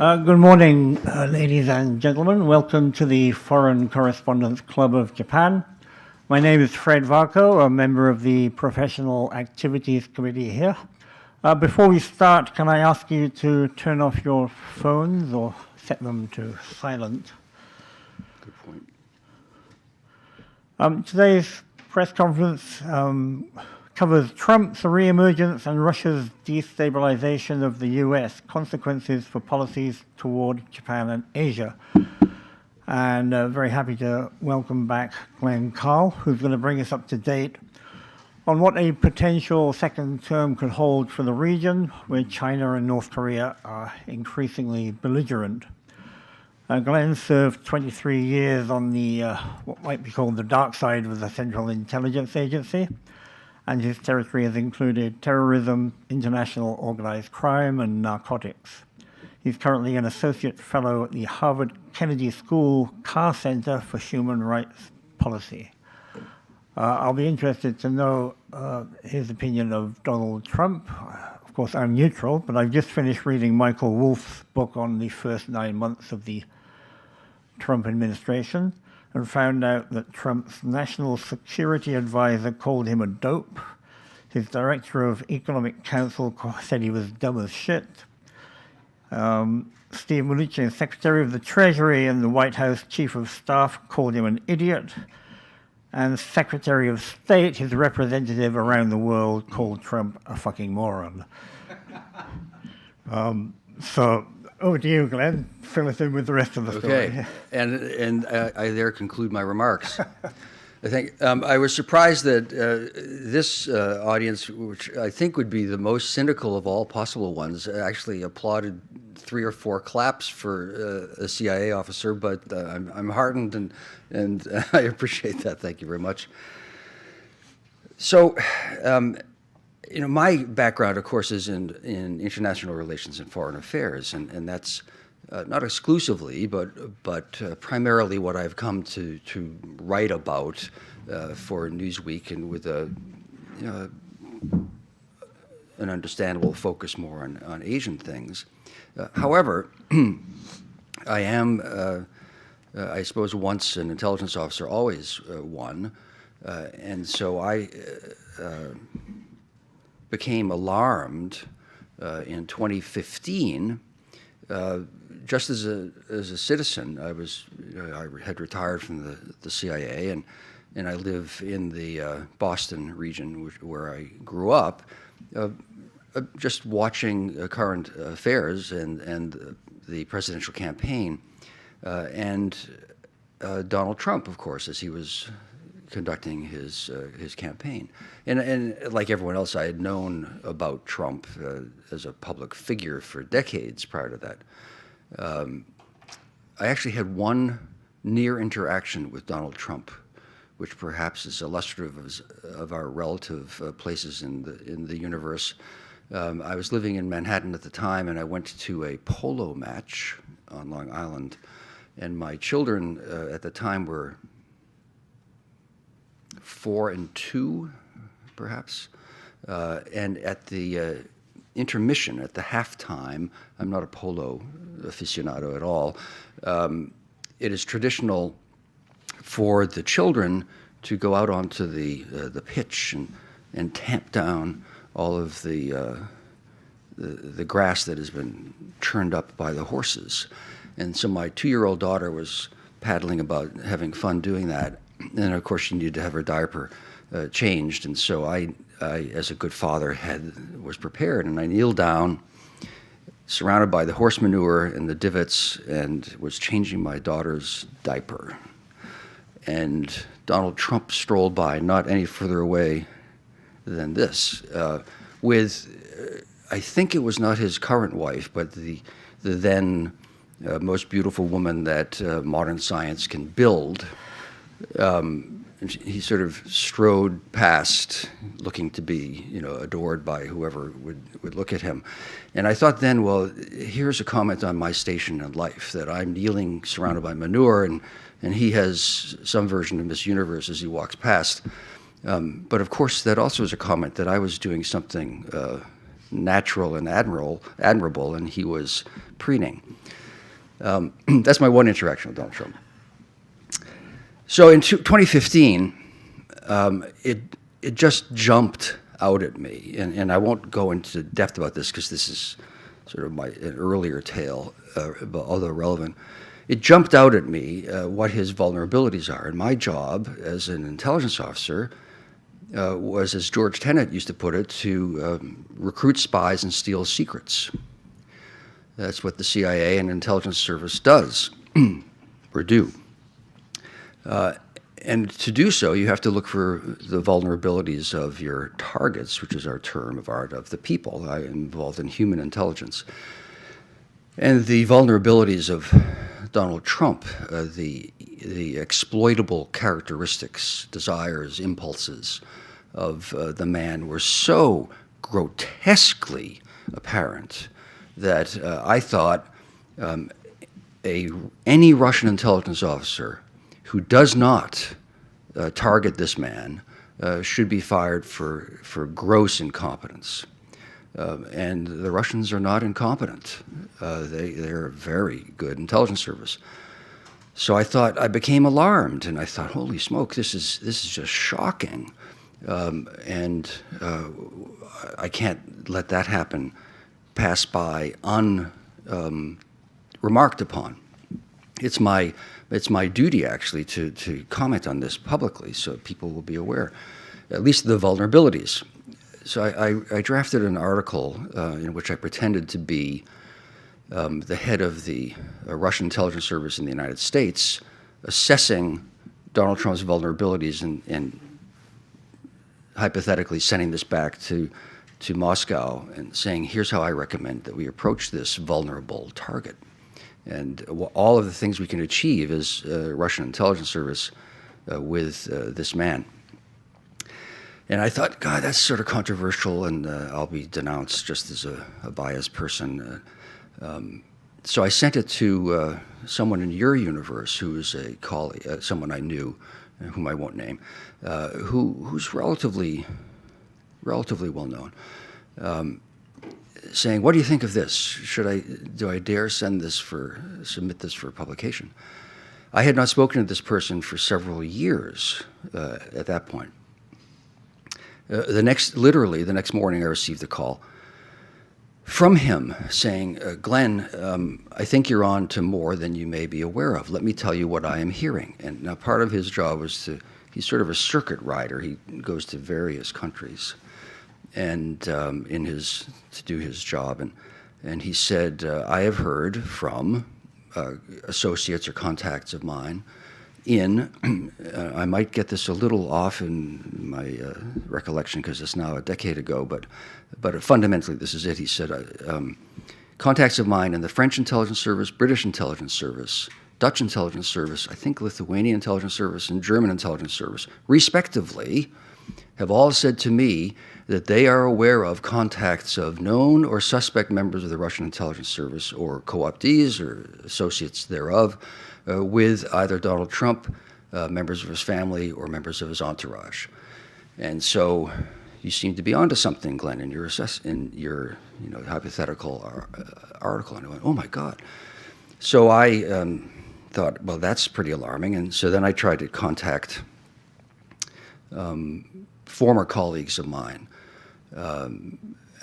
Good morning, ladies and gentlemen. Welcome to the Foreign Correspondents Club of Japan. My name is Fred Varco, a member of the Professional Activities Committee here. Before we start, can I ask you to turn off your phones or set them to silent? Good point. Today's press conference covers Trump's re-emergence and Russia's destabilization of the US, consequences for policies toward Japan and Asia. And very happy to welcome back Glenn Carle, who's going to bring us up to date on what a potential second term could hold for the region, where China and North Korea are increasingly belligerent. Glenn served 23 years on the what might be called the dark side of the Central Intelligence Agency, and his territory has included terrorism, international organized crime, and narcotics. He's currently an associate fellow at the Harvard Kennedy School Carre Center for Human Rights Policy. I'll be interested to know his opinion of Donald Trump. Of course, I'm neutral, but I've just finished reading Michael Wolff's book on the first 9 months of the Trump administration, and found out that Trump's national security advisor called him a dope. His director of economic counsel said he was dumb as shit. Steve Mnuchin, Secretary of the Treasury and the White House Chief of Staff, called him an idiot. And Secretary of State, his representative around the world, called Trump a fucking moron. So over to you, Glenn. Fill us in with the rest of the story. Okay, and I there conclude my remarks. I think I was surprised that this audience, which I think would be the most cynical of all possible ones, actually applauded 3 or 4 claps for a CIA officer. But I'm heartened and I appreciate that. Thank you very much. So, my background, of course, is in international relations and foreign affairs, and that's not exclusively, but primarily what I've come to write about for Newsweek, and with an understandable focus more on Asian things. However, I am, I suppose, once an intelligence officer, always one, and so I became alarmed in 2015. Just as a citizen, I had retired from the CIA, and I live in the Boston region where I grew up. Just watching current affairs and the presidential campaign, and Donald Trump, of course, as he was conducting his campaign, and like everyone else, I had known about Trump as a public figure for decades prior to that. I actually had one near interaction with Donald Trump, which perhaps is illustrative of our relative places in the universe. I was living in Manhattan at the time, and I went to a polo match on Long Island, and my children at the time were 4 and 2, perhaps, and at the intermission, at the halftime, I'm not a polo aficionado at all, it is traditional for the children to go out onto the pitch and tamp down all of the grass that has been churned up by the horses. And so my 2-year-old daughter was paddling about, having fun doing that. And of course, she needed to have her diaper changed. And so I, as a good father, was prepared. And I kneeled down, surrounded by the horse manure and the divots, and was changing my daughter's diaper. And Donald Trump strolled by, not any further away than this, with, I think it was not his current wife, but the then most beautiful woman that modern science can build. He sort of strode past, looking to be, adored by whoever would look at him. And I thought then, well, here's a comment on my station in life, that I'm kneeling surrounded by manure, and he has some version of Miss Universe as he walks past. But of course, that also is a comment that I was doing something natural and admirable, and he was preening. That's my one interaction with Donald Trump. So in 2015, it just jumped out at me, and I won't go into depth about this because this is sort of an earlier tale, although relevant. It jumped out at me what his vulnerabilities are, and my job as an intelligence officer was, as George Tenet used to put it, to recruit spies and steal secrets. That's what the CIA and intelligence service does, or do. And to do so, you have to look for the vulnerabilities of your targets, which is our term of art, of the people involved in human intelligence. And the vulnerabilities of Donald Trump, the exploitable characteristics, desires, impulses of the man were so grotesquely apparent that I thought any Russian intelligence officer who does not target this man should be fired for gross incompetence. And the Russians are not incompetent. They're a very good intelligence service. So I became alarmed, and I thought, holy smoke, this is just shocking. And I can't let that pass by unremarked upon. It's my duty, actually, to comment on this publicly so people will be aware, at least the vulnerabilities. So I drafted an article in which I pretended to be the head of the Russian intelligence service in the United States, assessing Donald Trump's vulnerabilities and hypothetically sending this back to Moscow and saying, here's how I recommend that we approach this vulnerable target. And all of the things we can achieve as Russian intelligence service with this man. And I thought, God, that's sort of controversial, and I'll be denounced just as a biased person. So I sent it to someone in your universe who is a colleague, someone I knew, whom I won't name, who's relatively well known, saying, "What do you think of this? Do I dare submit this for publication?" I had not spoken to this person for several years at that point. Literally the next morning, I received a call from him saying, "Glenn, I think you're on to more than you may be aware of. Let me tell you what I am hearing." And now part of his job was he's sort of a circuit rider. He goes to various countries and to do his job. And he said, "I have heard from associates or contacts of mine I might get this a little off in my recollection because it's now a decade ago, but fundamentally this is it." He said, "Contacts of mine in the French intelligence service, British intelligence service, Dutch intelligence service, I think Lithuanian intelligence service, and German intelligence service, respectively, have all said to me that they are aware of contacts of known or suspect members of the Russian intelligence service or co-optees or associates thereof with either Donald Trump, members of his family, or members of his entourage." And so you seem to be onto something, Glenn, in your hypothetical article. And I went, oh my God. So I thought, well, that's pretty alarming. And so then I tried to contact former colleagues of mine,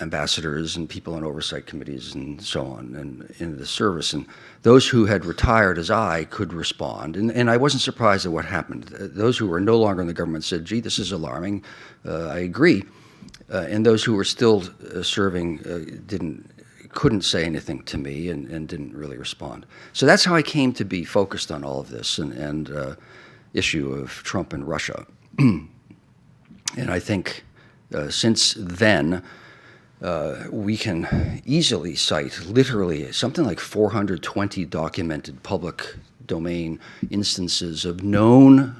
ambassadors and people on oversight committees and so on, and in the service. And those who had retired as I could respond. And I wasn't surprised at what happened. Those who were no longer in the government said, "Gee, this is alarming. I agree." And those who were still serving couldn't say anything to me and didn't really respond. So that's how I came to be focused on all of this and issue of Trump and Russia. And I think since then, we can easily cite literally something like 420 documented public domain instances of known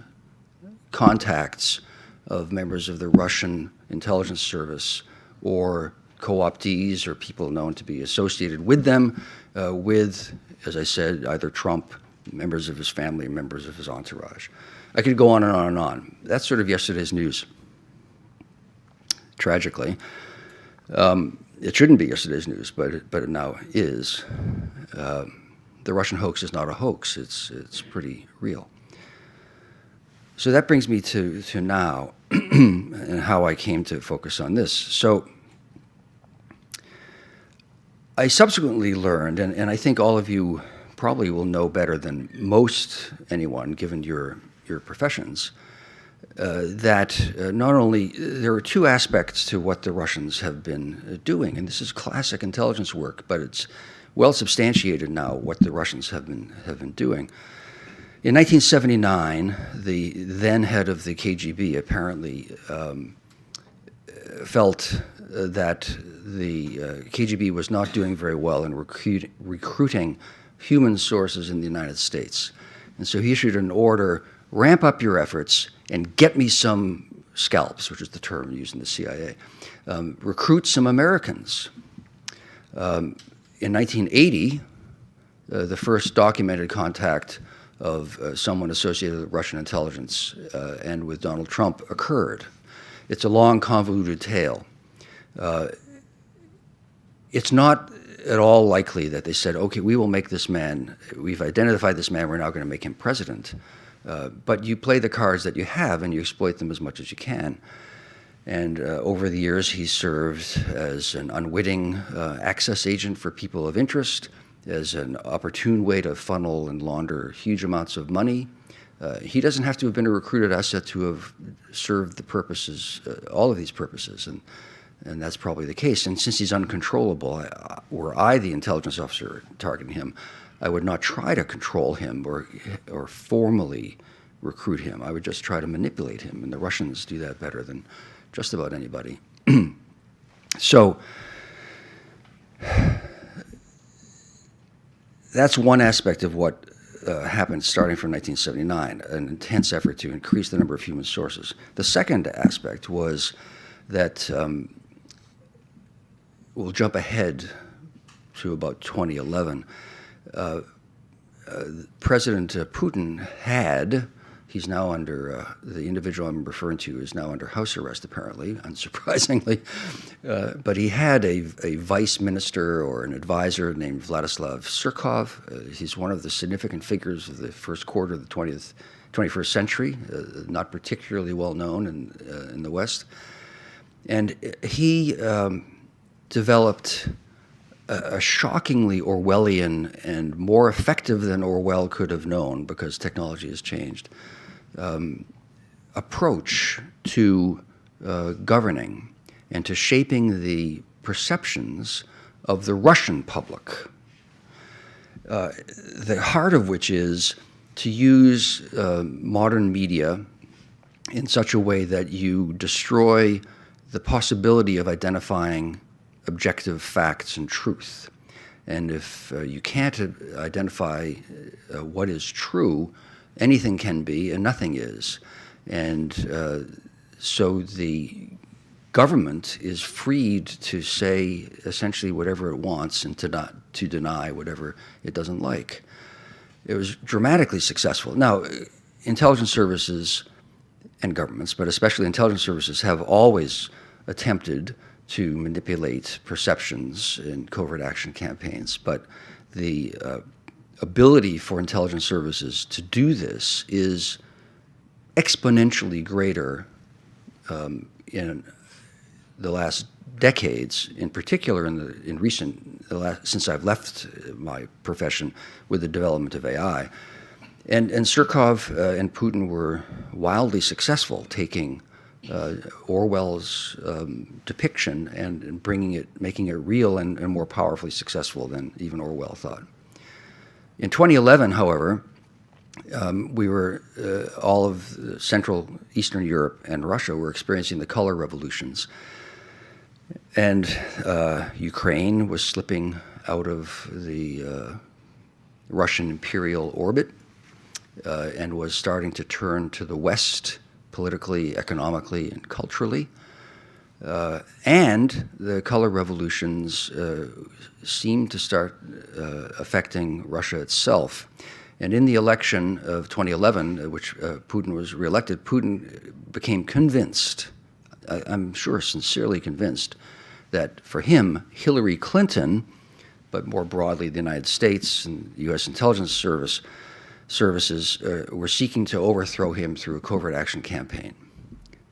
contacts of members of the Russian intelligence service or co-optees or people known to be associated with them, with, as I said, either Trump, members of his family, members of his entourage. I could go on and on and on. That's sort of yesterday's news, tragically. It shouldn't be yesterday's news, but it now is. The Russian hoax is not a hoax. It's pretty real. So that brings me to now and how I came to focus on this. So I subsequently learned, and I think all of you probably will know better than most anyone, given your professions, that not only there are two aspects to what the Russians have been doing, and this is classic intelligence work, but it's well substantiated now what the Russians have been doing. In 1979, the then head of the KGB apparently felt that the KGB was not doing very well in recruiting human sources in the United States. And so he issued an order, ramp up your efforts and get me some scalps, which is the term used in the CIA. Recruit some Americans. In 1980, the first documented contact of someone associated with Russian intelligence and with Donald Trump occurred. It's a long, convoluted tale. It's not at all likely that they said, okay, we will make this man, we've identified this man, we're now going to make him president. But you play the cards that you have and you exploit them as much as you can. And over the years, he served as an unwitting access agent for people of interest, as an opportune way to funnel and launder huge amounts of money. He doesn't have to have been a recruited asset to have served the purposes, all of these purposes, and that's probably the case. And since he's uncontrollable, were I the intelligence officer targeting him, I would not try to control him or formally recruit him. I would just try to manipulate him, and the Russians do that better than just about anybody. So that's one aspect of what happened starting from 1979, an intense effort to increase the number of human sources. The second aspect was that, we'll jump ahead to about 2011, President Putin had, he's now under, the individual I'm referring to is now under house arrest apparently, unsurprisingly, but he had a vice minister or an advisor named Vladislav Surkov. He's one of the significant figures of the first quarter of the 21st century, not particularly well known in the West. And he developed a shockingly Orwellian and more effective than Orwell could have known, because technology has changed, approach to governing and to shaping the perceptions of the Russian public, the heart of which is to use modern media in such a way that you destroy the possibility of identifying objective facts and truth. And if you can't identify what is true, anything can be and nothing is. And so the government is freed to say essentially whatever it wants and to deny whatever it doesn't like. It was dramatically successful. Now, intelligence services and governments, but especially intelligence services, have always attempted to manipulate perceptions in covert action campaigns. But the ability for intelligence services to do this is exponentially greater in the last decades, in particular since I've left my profession with the development of AI. And Surkov and Putin were wildly successful taking Orwell's depiction and making it real and more powerfully successful than even Orwell thought. In 2011, however, we were, all of Central Eastern Europe and Russia were experiencing the color revolutions. And Ukraine was slipping out of the Russian imperial orbit and was starting to turn to the West, politically, economically, and culturally. And the color revolutions seemed to start affecting Russia itself. And in the election of 2011, which Putin was reelected, Putin became convinced, I'm sure sincerely convinced, that for him, Hillary Clinton, but more broadly the United States and the U.S. intelligence services were seeking to overthrow him through a covert action campaign.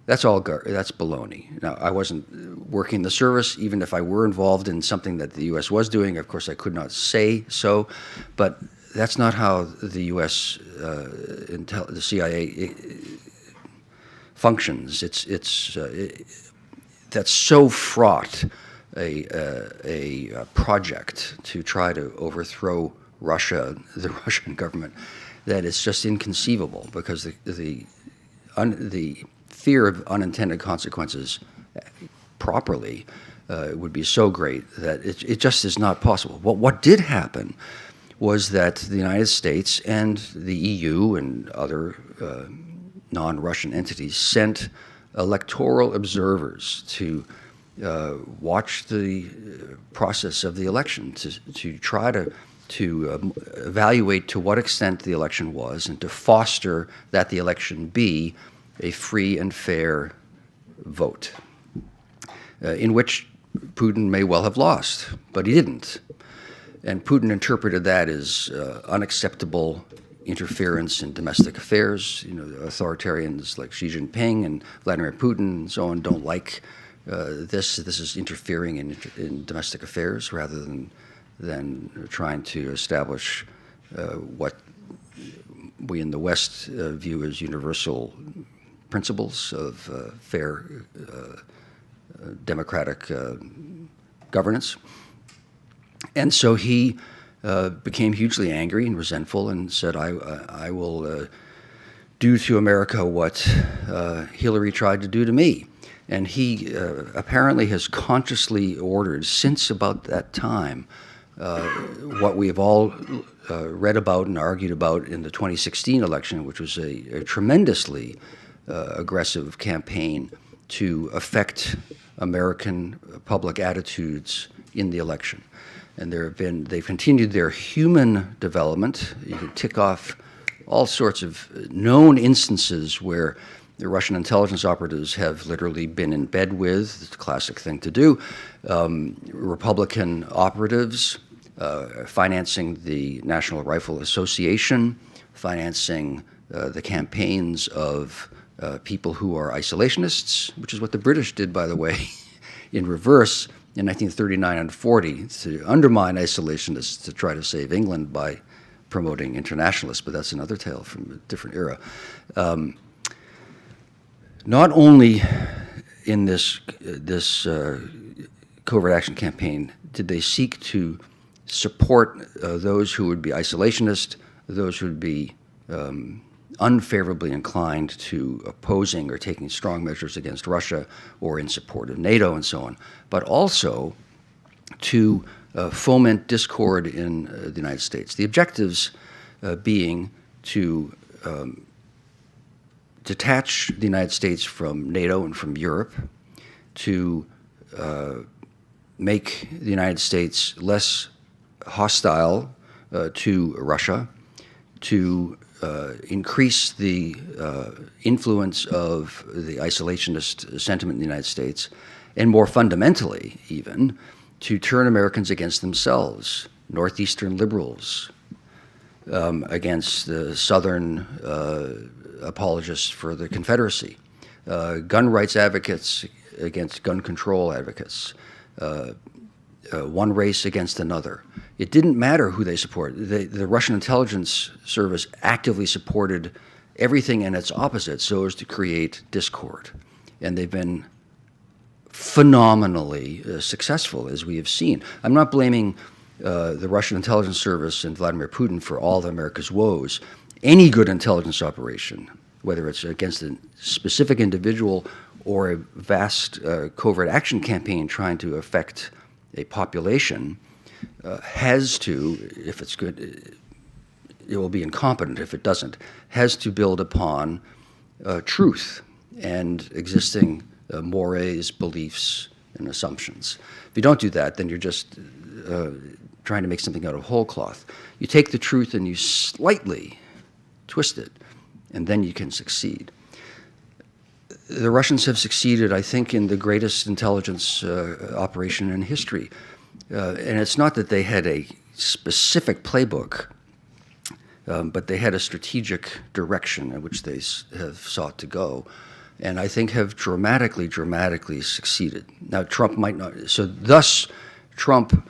That's baloney. Now, I wasn't working the service. Even if I were involved in something that the U.S. was doing, of course I could not say so, but that's not how the U.S. The CIA functions. That's so fraught a project to try to overthrow Russia, the Russian government, that it's just inconceivable, because the fear of unintended consequences properly would be so great that it just is not possible. What did happen was that the United States and the EU and other non-Russian entities sent electoral observers to watch the process of the election, to try to evaluate to what extent the election was, and to foster that the election be a free and fair vote, in which Putin may well have lost, but he didn't. And Putin interpreted that as unacceptable interference in domestic affairs. You know, authoritarians like Xi Jinping and Vladimir Putin and so on don't like this. This is interfering in domestic affairs rather than trying to establish what we in the West view as universal principles of fair democratic governance. And so he became hugely angry and resentful and said, I will do to America what Hillary tried to do to me. And he apparently has consciously ordered, since about that time, what we have all read about and argued about in the 2016 election, which was a tremendously aggressive campaign to affect American public attitudes in the election. And they've continued their human development. You can tick off all sorts of known instances where the Russian intelligence operatives have literally been in bed with, it's a classic thing to do, Republican operatives, financing the National Rifle Association, financing the campaigns of people who are isolationists, which is what the British did, by the way, in reverse in 1939 and 40, to undermine isolationists to try to save England by promoting internationalists, but that's another tale from a different era. Not only in this covert action campaign did they seek to support those who would be isolationist, those who would be unfavorably inclined to opposing or taking strong measures against Russia or in support of NATO and so on, but also to foment discord in the United States. The objectives being to detach the United States from NATO and from Europe, to make the United States less hostile to Russia, to increase the influence of the isolationist sentiment in the United States, and more fundamentally even, to turn Americans against themselves, Northeastern liberals against the Southern apologists for the Confederacy, gun rights advocates against gun control advocates, one race against another. It didn't matter who they supported. The Russian intelligence service actively supported everything and its opposite so as to create discord. And they've been phenomenally successful, as we have seen. I'm not blaming the Russian intelligence service and Vladimir Putin for all of America's woes. Any good intelligence operation, whether it's against a specific individual or a vast covert action campaign trying to affect a population, has to, if it's good, it will be incompetent if it doesn't, has to build upon truth and existing mores, beliefs, and assumptions. If you don't do that, then you're just trying to make something out of whole cloth. You take the truth and you slightly twist it, and then you can succeed. the Russians have succeeded, I think, in the greatest intelligence operation in history. And it's not that they had a specific playbook, but they had a strategic direction in which they have sought to go, and I think have dramatically succeeded. Now, Trump might not. So thus, Trump,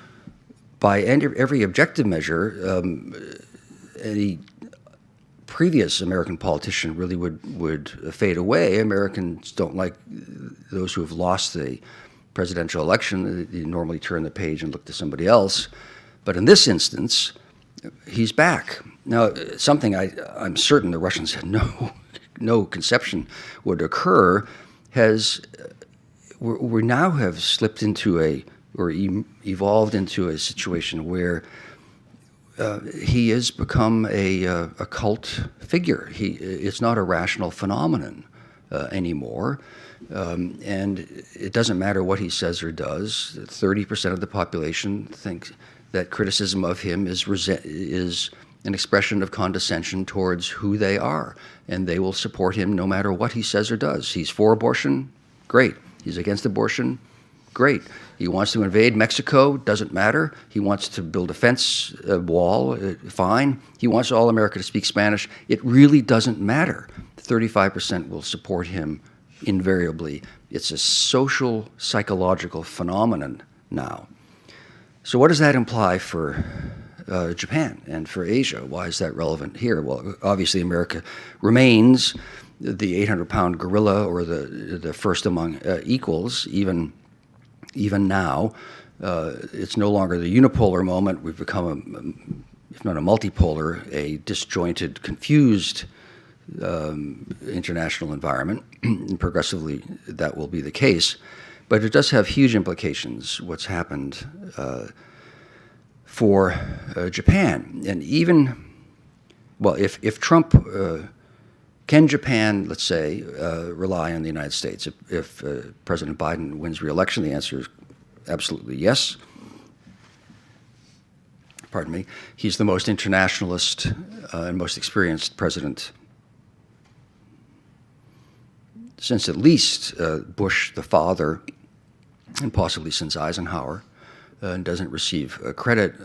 by every objective measure, any previous American politician really would fade away. Americans don't like those who have lost the presidential election. You normally turn the page and look to somebody else. But in this instance, he's back. Now, something I'm certain the Russians had no conception would occur we now have slipped into evolved into a situation where he has become a cult figure. It's not a rational phenomenon anymore. And it doesn't matter what he says or does. 30% of the population thinks that criticism of him is an expression of condescension towards who they are, and they will support him no matter what he says or does. He's for abortion, great. He's against abortion, great. He wants to invade Mexico, doesn't matter. He wants to build a fence, a wall, fine. He wants all America to speak Spanish. It really doesn't matter. 35% will support him invariably. It's a social, psychological phenomenon now. So what does that imply for Japan and for Asia? Why is that relevant here? Well, obviously America remains the 800-pound gorilla, or the first among equals, even now. It's no longer the unipolar moment. We've become, if not a multipolar, a disjointed, confused international environment, and progressively that will be the case. But it does have huge implications, what's happened for Japan. And even, well, if Trump, can Japan, let's say, rely on the United States? If President Biden wins re-election, the answer is absolutely yes. Pardon me. He's the most internationalist and most experienced president since at least Bush the father, and possibly since Eisenhower, and doesn't receive credit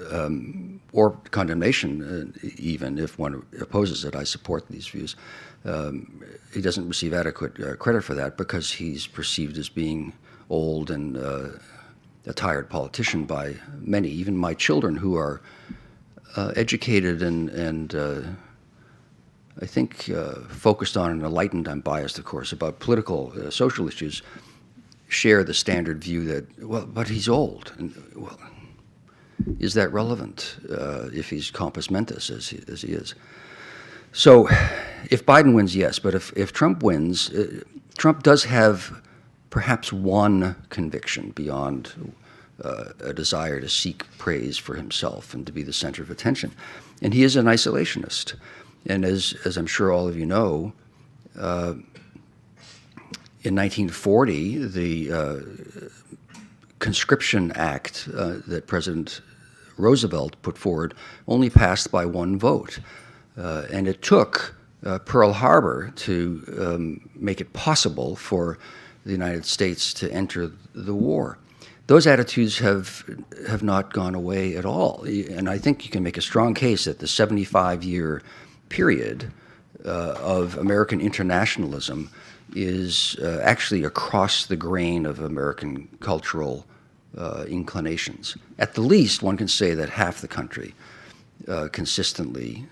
or condemnation, even if one opposes it. I support these views. He doesn't receive adequate credit for that because he's perceived as being old and a tired politician by many, even my children, who are educated and I think focused on and enlightened. I'm biased, of course, about political, social issues. Share the standard view that, well, but he's old. And, well, is that relevant if he's compos mentis as he is? So if Biden wins, yes. But if Trump wins, Trump does have perhaps one conviction beyond a desire to seek praise for himself and to be the center of attention. And he is an isolationist. And as I'm sure all of you know, in 1940, the Conscription Act that President Roosevelt put forward only passed by one vote. And it took Pearl Harbor to make it possible for the United States to enter the war. Those attitudes have not gone away at all. And I think you can make a strong case that the 75-year period of American internationalism is actually across the grain of American cultural inclinations. At the least, one can say that half the country consistently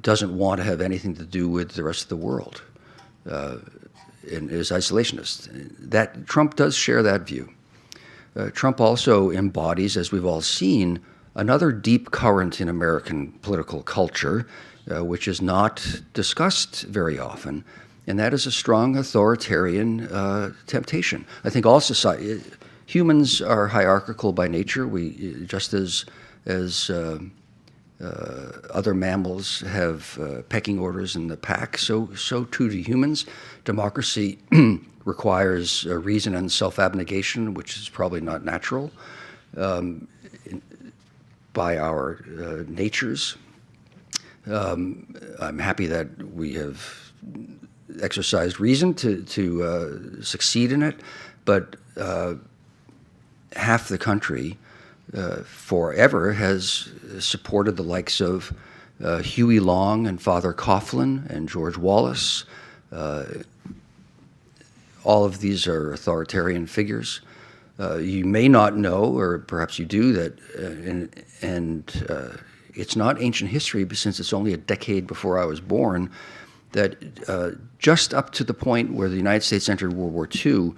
doesn't want to have anything to do with the rest of the world and is isolationist. That Trump does share that view. Trump also embodies, as we've all seen, another deep current in American political culture, which is not discussed very often, and that is a strong authoritarian temptation. I think all humans are hierarchical by nature. We, just as other mammals have pecking orders in the pack, so too do humans. Democracy requires reason and self-abnegation, which is probably not natural by our natures. I'm happy that we have exercised reason to succeed in it, but half the country forever has supported the likes of Huey Long and Father Coughlin and George Wallace. All of these are authoritarian figures. You may not know, or perhaps you do, that, it's not ancient history, but since it's only a decade before I was born, that just up to the point where the United States entered World War II,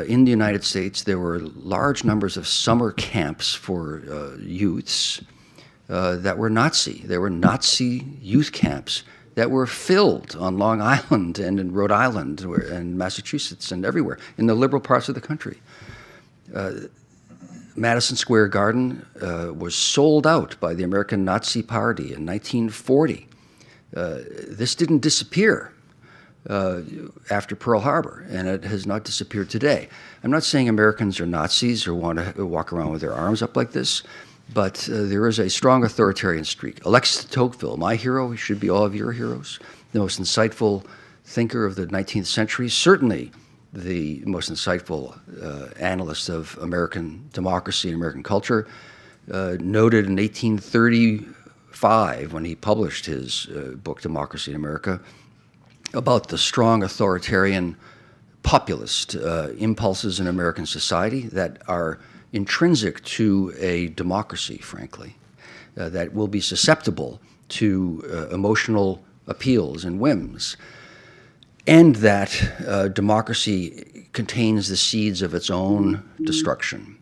in the United States, there were large numbers of summer camps for youths that were Nazi. There were Nazi youth camps that were filled on Long Island and in Rhode Island and Massachusetts and everywhere in the liberal parts of the country. Madison Square Garden was sold out by the American Nazi Party in 1940. This didn't disappear after Pearl Harbor, and it has not disappeared today. I'm not saying Americans are Nazis or want to walk around with their arms up like this, but there is a strong authoritarian streak. Alexis de Tocqueville, my hero, he should be all of your heroes, the most insightful thinker of the 19th century, certainly the most insightful analyst of American democracy and American culture, noted in 1835 when he published his book, Democracy in America, about the strong authoritarian populist impulses in American society that are intrinsic to a democracy, frankly, that will be susceptible to emotional appeals and whims, and that democracy contains the seeds of its own destruction.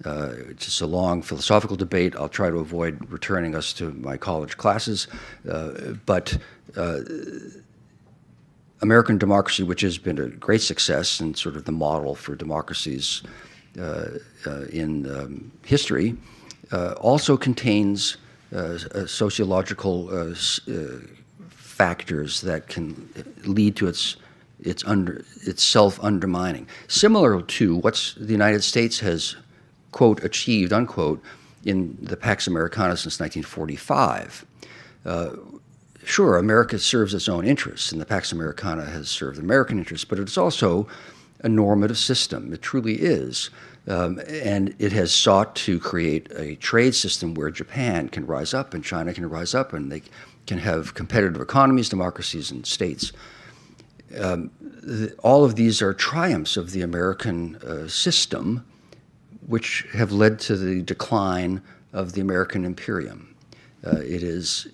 It's just a long philosophical debate. I'll try to avoid returning us to my college classes, but American democracy, which has been a great success and sort of the model for democracies in history, also contains sociological factors that can lead to its self-undermining, similar to what the United States has, quote, achieved, unquote, in the Pax Americana since 1945. Sure, America serves its own interests, and the Pax Americana has served American interests, but it's also a normative system. It truly is. And it has sought to create a trade system where Japan can rise up and China can rise up, and they can have competitive economies, democracies, and states. All of these are triumphs of the American system, which have led to the decline of the American imperium. It is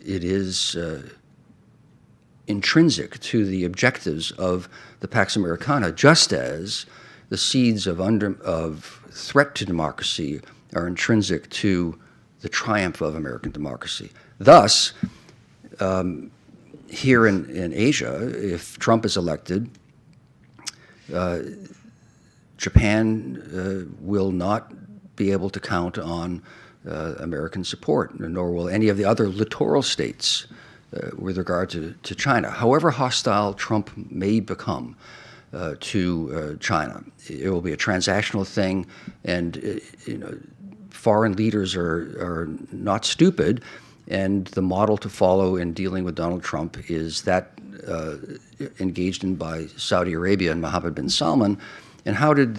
intrinsic to the objectives of the Pax Americana, just as the seeds of threat to democracy are intrinsic to the triumph of American democracy. Thus, here in Asia, if Trump is elected, Japan will not be able to count on American support, nor will any of the other littoral states with regard to China. However hostile Trump may become to China, it will be a transactional thing, and foreign leaders are not stupid, and the model to follow in dealing with Donald Trump is that engaged in by Saudi Arabia and Mohammed bin Salman. And how did,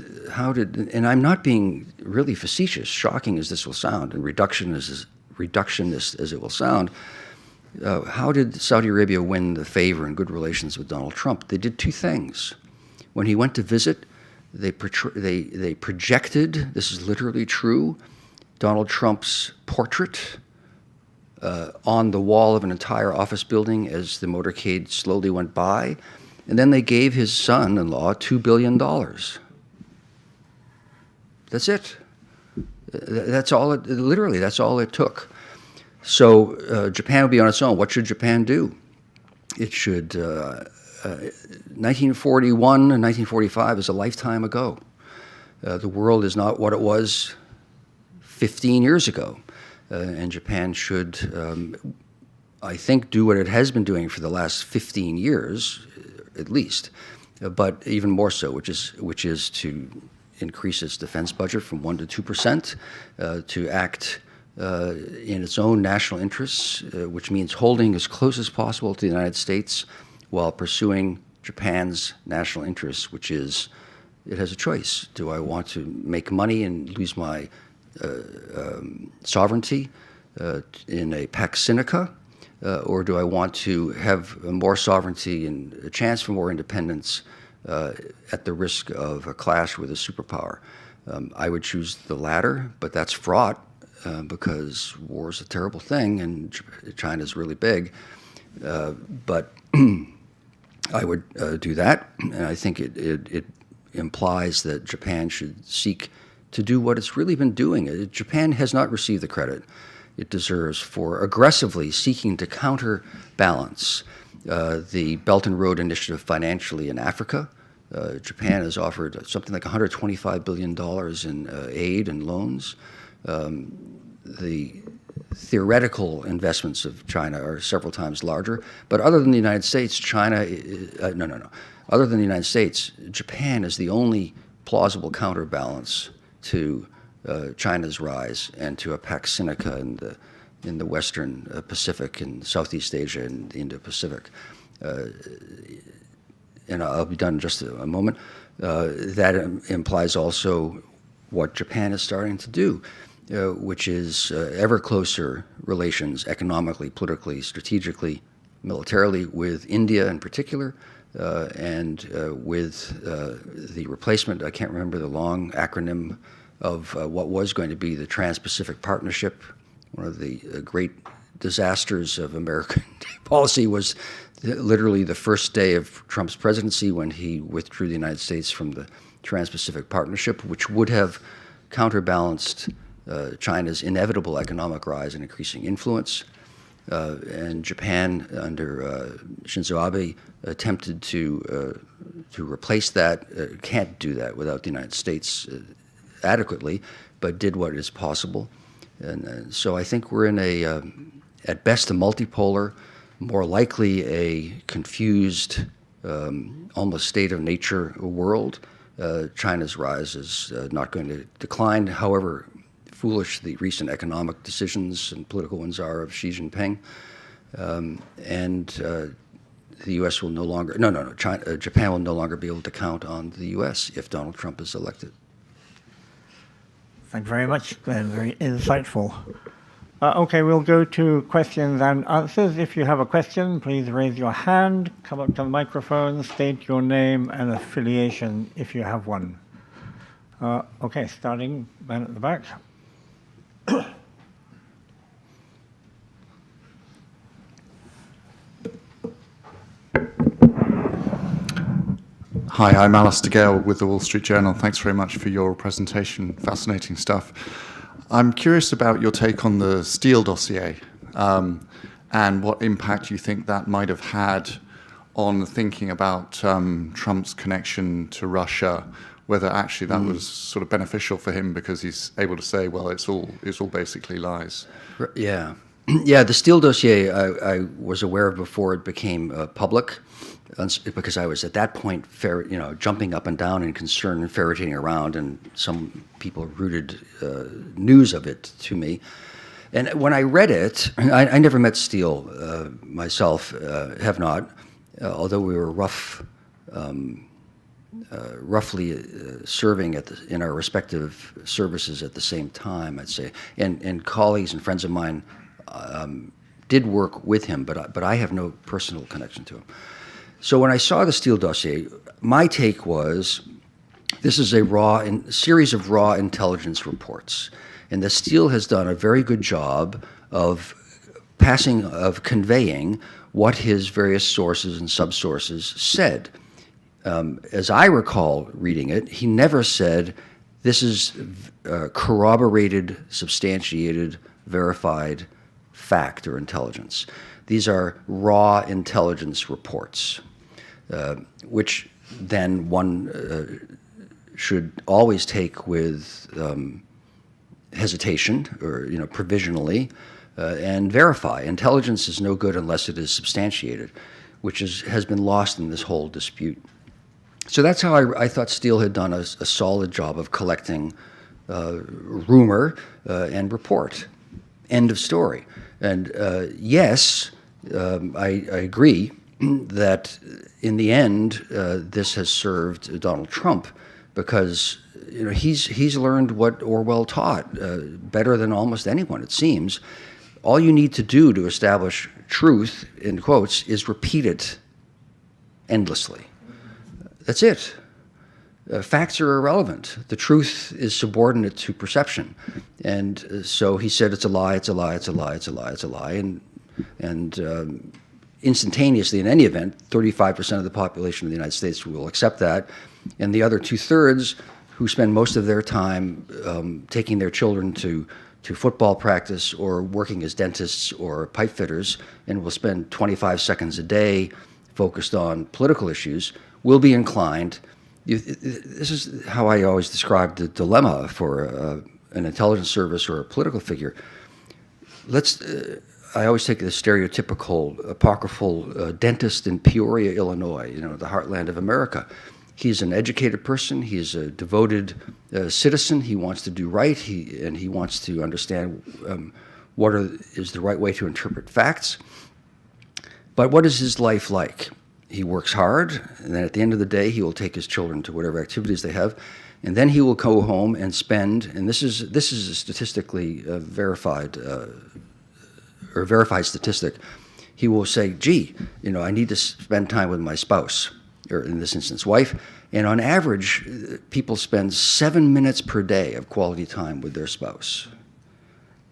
and I'm not being really facetious, shocking as this will sound, and reductionist as it will sound, how did Saudi Arabia win the favor and good relations with Donald Trump? They did two things. When he went to visit, they projected, this is literally true, Donald Trump's portrait on the wall of an entire office building as the motorcade slowly went by. And then they gave his son-in-law $2 billion. That's it. That's all it, literally, that's all it took. So Japan would be on its own. What should Japan do? It should, 1941 and 1945 is a lifetime ago. The world is not what it was 15 years ago. And Japan should, I think, do what it has been doing for the last 15 years, at least, but even more so, which is to increase its defense budget from 1% to 2%, to act in its own national interests, which means holding as close as possible to the United States while pursuing Japan's national interests, which is it has a choice. Do I want to make money and lose my sovereignty in a pax sinica, or do I want to have more sovereignty and a chance for more independence at the risk of a clash with a superpower? I would choose the latter, but that's fraught because war is a terrible thing and China's really big. But I would do that, and I think it implies that Japan should seek to do what it's really been doing. Japan has not received the credit it deserves for aggressively seeking to counterbalance the Belt and Road Initiative financially in Africa. Japan has offered something like $125 billion in aid and loans. The theoretical investments of China are several times larger, but other than the United States, Other than the United States, Japan is the only plausible counterbalance to China's rise and to a pax sinica in the Western Pacific and Southeast Asia and the Indo-Pacific. And I'll be done in just a moment. That implies also what Japan is starting to do, which is ever closer relations economically, politically, strategically, militarily with India in particular, and with the replacement, I can't remember the long acronym of what was going to be the Trans-Pacific Partnership. One of the great disasters of American policy was literally the first day of Trump's presidency when he withdrew the United States from the Trans-Pacific Partnership, which would have counterbalanced China's inevitable economic rise and increasing influence. And Japan, under Shinzo Abe, attempted to replace that. Can't do that without the United States adequately, but did what is possible. And so I think we're in at best, a multipolar, more likely a confused, almost state of nature world. China's rise is not going to decline, however foolish the recent economic decisions and political ones are of Xi Jinping. And the U.S. will no longer, Japan will no longer be able to count on the U.S. if Donald Trump is elected. Thank you very much, Glenn. Very insightful. Okay, we'll go to questions and answers. If you have a question, please raise your hand, come up to the microphone, state your name and affiliation if you have one. Okay, starting man at the back. Hi, I'm Alistair Gale with the Wall Street Journal. Thanks very much for your presentation. Fascinating stuff. I'm curious about your take on the Steele dossier and what impact you think that might have had on thinking about Trump's connection to Russia, whether actually that was sort of beneficial for him because he's able to say, well, it's all basically lies. Yeah. Yeah, the Steele dossier I was aware of before it became public, because I was at that point jumping up and down in concern and ferreting around, and some people routed news of it to me. And when I read it, I never met Steele myself, have not, although we were roughly serving in our respective services at the same time, I'd say. And colleagues and friends of mine did work with him, but I have no personal connection to him. So when I saw the Steele dossier, my take was this is a series of raw intelligence reports, and that Steele has done a very good job of conveying what his various sources and subsources said. As I recall reading it, he never said, this is corroborated, substantiated, verified fact or intelligence. These are raw intelligence reports, which then one should always take with hesitation or provisionally and verify. Intelligence is no good unless it is substantiated, which has been lost in this whole dispute. So that's how I thought Steele had done a solid job of collecting rumor and report. End of story. And yes, I agree that in the end, this has served Donald Trump because he's learned what Orwell taught better than almost anyone, it seems. All you need to do to establish truth, in quotes, is repeat it endlessly. That's it. Facts are irrelevant. The truth is subordinate to perception. And so he said, it's a lie, it's a lie, it's a lie, it's a lie, it's a lie. And instantaneously, in any event, 35% of the population of the United States will accept that. And the other 2/3 who spend most of their time taking their children to football practice or working as dentists or pipe fitters and will spend 25 seconds a day focused on political issues will be inclined. This is how I always describe the dilemma for an intelligence service or a political figure. I always take the stereotypical, apocryphal dentist in Peoria, Illinois, the heartland of America. He's an educated person. He's a devoted citizen. He wants to do right. He wants to understand what is the right way to interpret facts. But what is his life like? He works hard, and then at the end of the day, he will take his children to whatever activities they have, and then he will go home and spend. And this is a statistically verified statistic. He will say, "Gee, I need to spend time with my spouse." Or in this instance, wife, and on average, people spend 7 minutes per day of quality time with their spouse.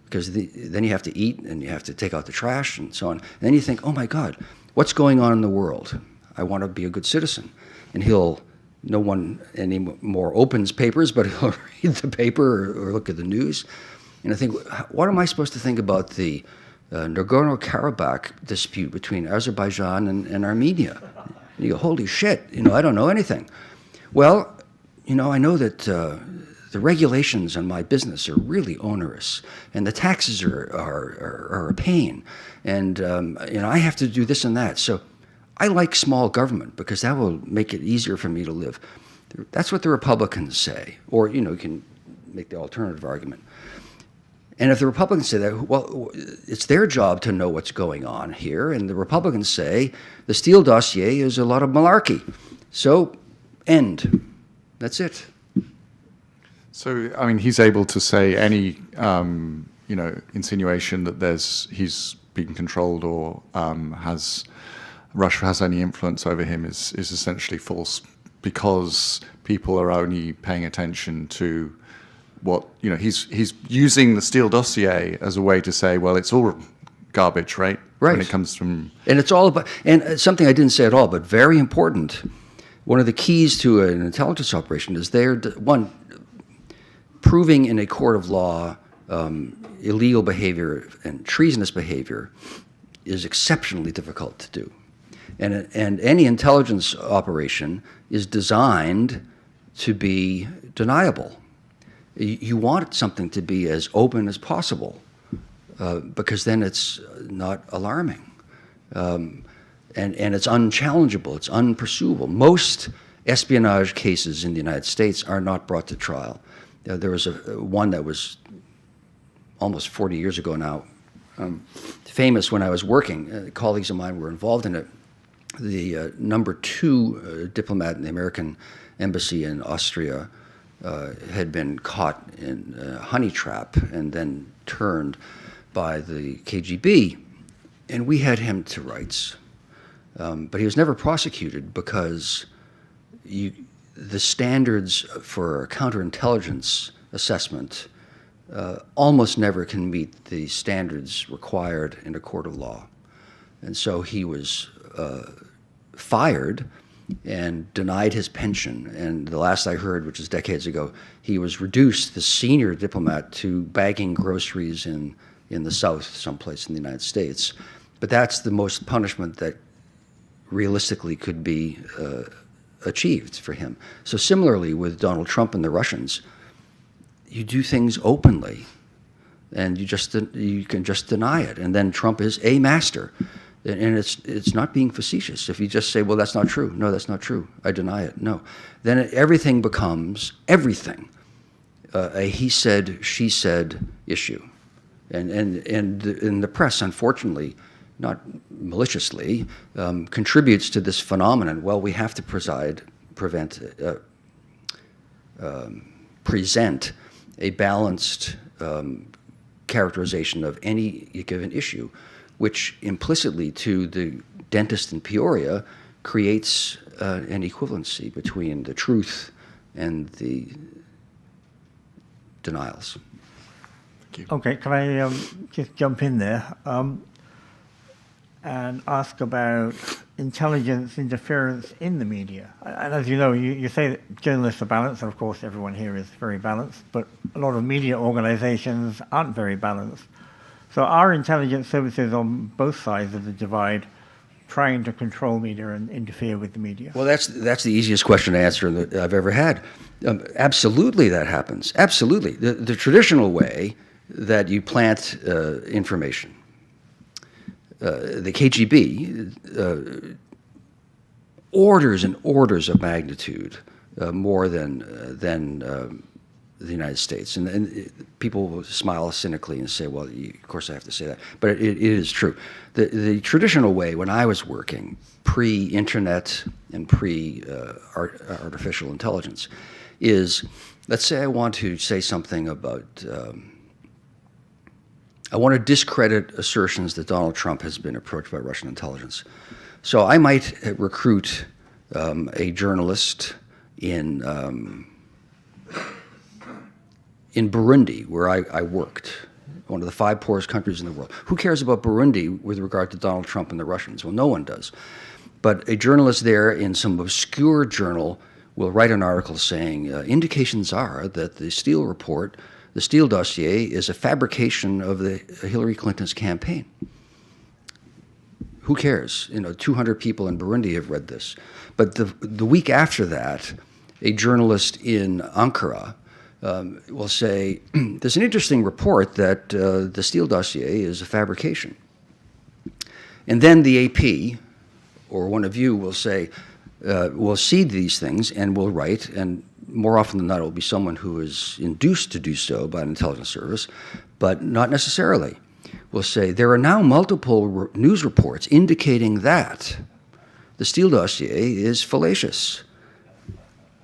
Because then you have to eat, and you have to take out the trash, and so on. And then you think, oh my God, what's going on in the world? I want to be a good citizen. And no one anymore opens papers, but he'll read the paper or look at the news. And I think, what am I supposed to think about the Nagorno-Karabakh dispute between Azerbaijan and Armenia? And you go, holy shit, I don't know anything. Well, I know that the regulations on my business are really onerous, and the taxes are a pain, and I have to do this and that. So I like small government because that will make it easier for me to live. That's what the Republicans say, or you can make the alternative argument. And if the Republicans say that, well, it's their job to know what's going on here. And the Republicans say the Steele dossier is a lot of malarkey. So, end. That's it. So, he's able to say any, insinuation that he's being controlled or Russia has any influence over him is essentially false because people are only paying attention to what he's using the Steele dossier as a way to say, well, it's all garbage, right? Right. When it comes from, and it's all about, and something I didn't say at all, but very important. One of the keys to an intelligence operation is proving in a court of law illegal behavior and treasonous behavior is exceptionally difficult to do, and any intelligence operation is designed to be deniable. You want something to be as open as possible because then it's not alarming. And it's unchallengeable, it's unpursuable. Most espionage cases in the United States are not brought to trial. There was one that was almost 40 years ago now, famous when I was working. Colleagues of mine were involved in it. The number 2 diplomat in the American embassy in Austria had been caught in a honey trap and then turned by the KGB, and we had him to rights. But he was never prosecuted because the standards for counterintelligence assessment almost never can meet the standards required in a court of law. And so he was fired and denied his pension. And the last I heard, which was decades ago, he was reduced, the senior diplomat, to bagging groceries in the South, someplace in the United States. But that's the most punishment that realistically could be achieved for him. So similarly with Donald Trump and the Russians, you do things openly, and you can just deny it. And then Trump is a master. And it's not being facetious. If you just say, well, that's not true. No, that's not true. I deny it. No. Then everything becomes a he said, she said issue. And in the press, unfortunately, not maliciously, contributes to this phenomenon. Well, we have to present a balanced characterization of any given issue, which implicitly to the dentist in Peoria creates an equivalency between the truth and the denials. Okay, can I just jump in there and ask about intelligence interference in the media? And as you know, you say that journalists are balanced, and of course everyone here is very balanced, but a lot of media organizations aren't very balanced. So are intelligence services on both sides of the divide trying to control media and interfere with the media? Well, that's the easiest question to answer that I've ever had. Absolutely that happens. Absolutely. The traditional way that you plant information, the KGB, orders and orders of magnitude more than the United States. And people will smile cynically and say, well, of course I have to say that. But it is true. The traditional way, when I was working, pre-internet and pre-artificial intelligence, is, let's say I want to say something about, I want to discredit assertions that Donald Trump has been approached by Russian intelligence. So I might recruit a journalist in Burundi, where I worked, one of the 5 poorest countries in the world. Who cares about Burundi with regard to Donald Trump and the Russians? Well, no one does. But a journalist there in some obscure journal will write an article saying, indications are that the Steele report, the Steele dossier, is a fabrication of the Hillary Clinton's campaign. Who cares? 200 people in Burundi have read this. But the week after that, a journalist in Ankara will say, there's an interesting report that the Steele dossier is a fabrication. And then the AP, or one of you, will say, will see these things and will write, and more often than not, it will be someone who is induced to do so by an intelligence service, but not necessarily. Will say, there are now multiple news reports indicating that the Steele dossier is fallacious.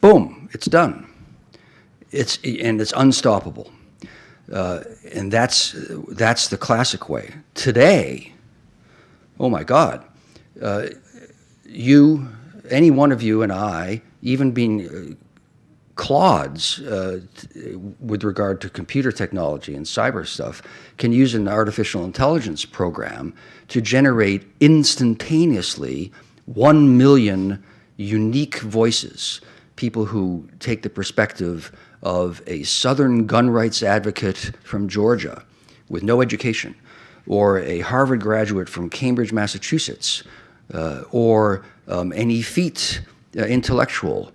Boom, it's done. It's unstoppable. And that's the classic way. Today, oh my God, any one of you and I, even being clods with regard to computer technology and cyber stuff, can use an artificial intelligence program to generate instantaneously 1 million unique voices, people who take the perspective of a Southern gun rights advocate from Georgia with no education, or a Harvard graduate from Cambridge, Massachusetts, or an effete intellectual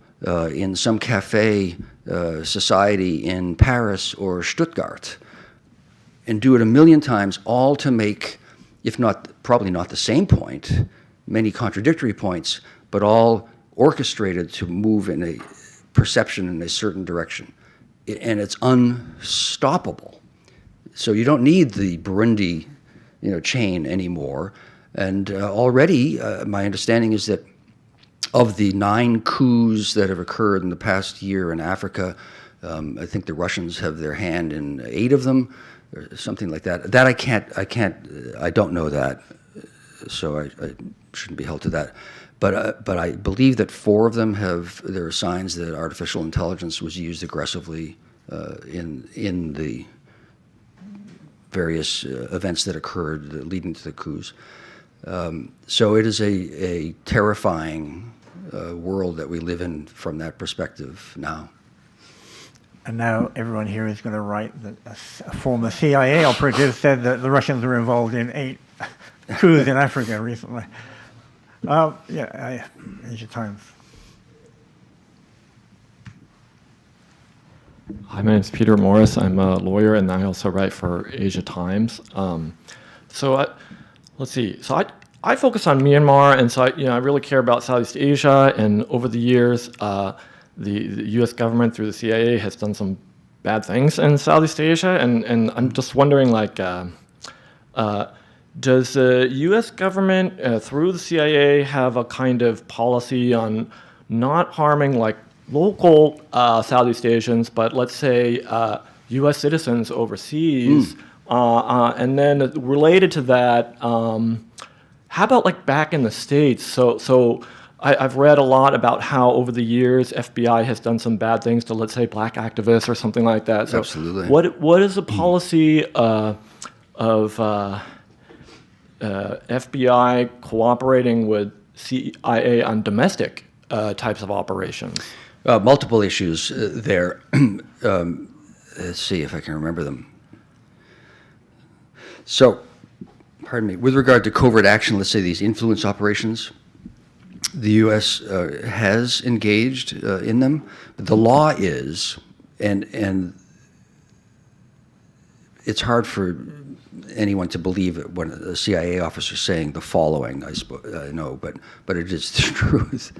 in some cafe society in Paris or Stuttgart, and do it 1 million times, all to make, if not, probably not the same point, many contradictory points, but all orchestrated to move in a perception in a certain direction. And it's unstoppable. So you don't need the Burundi chain anymore. And already, my understanding is that of the 9 coups that have occurred in the past year in Africa, I think the Russians have their hand in 8 of them, or something like that. That I don't know that, so I shouldn't be held to that. But I believe that 4 of them there are signs that artificial intelligence was used aggressively in the various events that occurred leading to the coups. So it is a terrifying world that we live in from that perspective now. And now everyone here is going to write that a former CIA operative said that the Russians were involved in 8 coups in Africa recently. Asia Times. Hi, my name is Peter Morris. I'm a lawyer, and I also write for Asia Times. Let's see. So I focus on Myanmar, and so I really care about Southeast Asia. And over the years, the U.S. government through the CIA has done some bad things in Southeast Asia, and I'm just wondering, does the U.S. government, through the CIA, have a kind of policy on not harming like local Southeast Asians, but let's say U.S. citizens overseas? And then related to that, how about like back in the States? So I've read a lot about how over the years FBI has done some bad things to, let's say, black activists or something like that. So Absolutely. What is the policy of FBI cooperating with CIA on domestic types of operations? Multiple issues there. Let's see if I can remember them. So, pardon me, with regard to covert action, let's say these influence operations, the U.S. Has engaged in them. But the law is, and it's hard for anyone to believe it when a CIA officer is saying the following, I know, but it is the truth.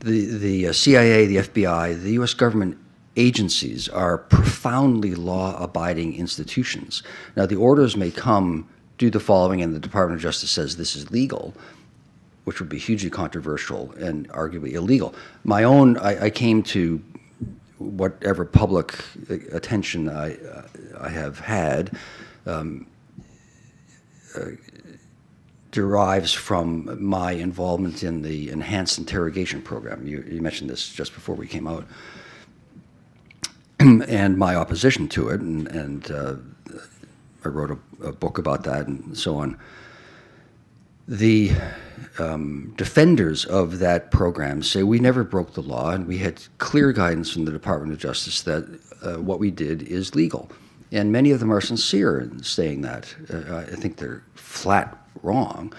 The CIA, the FBI, the U.S. government agencies are profoundly law-abiding institutions. Now, the orders may come, do the following, and the Department of Justice says this is legal, which would be hugely controversial and arguably illegal. I came to whatever public attention I have had derives from my involvement in the enhanced interrogation program. You mentioned this just before we came out. And my opposition to it, and I wrote a book about that and so on. The defenders of that program say we never broke the law, and we had clear guidance from the Department of Justice that what we did is legal. And many of them are sincere in saying that. I think they're flat wrong,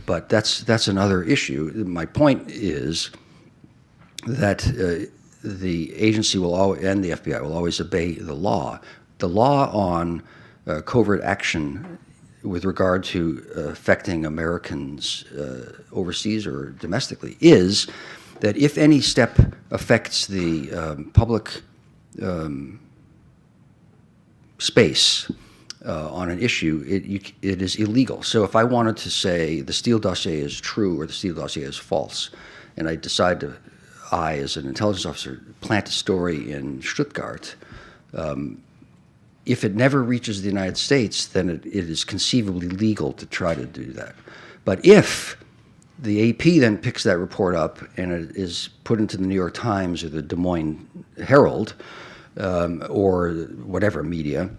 but that's another issue. My point is that the agency and the FBI will always obey the law. The law on covert action with regard to affecting Americans overseas or domestically is that if any step affects the public space on an issue, it is illegal. So if I wanted to say the Steele dossier is true or the Steele dossier is false, and I decide to, as an intelligence officer, plant a story in Stuttgart, if it never reaches the United States, then it is conceivably legal to try to do that. But if the AP then picks that report up and it is put into the New York Times or the Des Moines Herald or whatever media,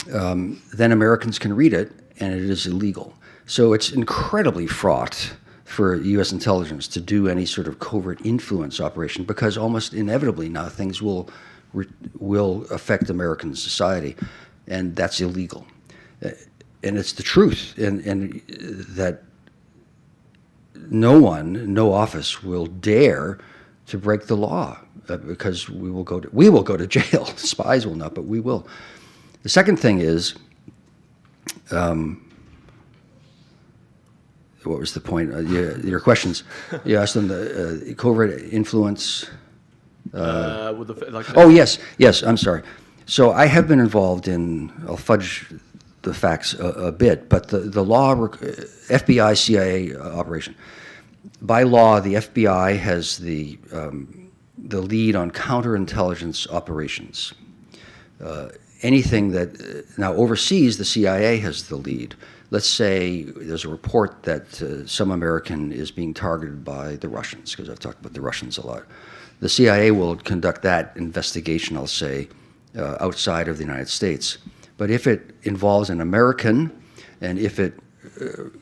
then Americans can read it and it is illegal. So it's incredibly fraught for U.S. intelligence to do any sort of covert influence operation because almost inevitably now things will affect American society, and that's illegal. And it's the truth, and that no office will dare to break the law because we will go to jail. Spies will not, but we will. The second thing is, what was the point? Your questions. You asked them the covert influence. Yes. I'm sorry. So I have been involved in. I'll fudge the facts a bit, but the law, FBI, CIA operation. By law, the FBI has the lead on counterintelligence operations. Anything that now overseas, the CIA has the lead. Let's say there's a report that some American is being targeted by the Russians, because I've talked about the Russians a lot. The CIA will conduct that investigation, I'll say, outside of the United States. But if it involves an American, and if it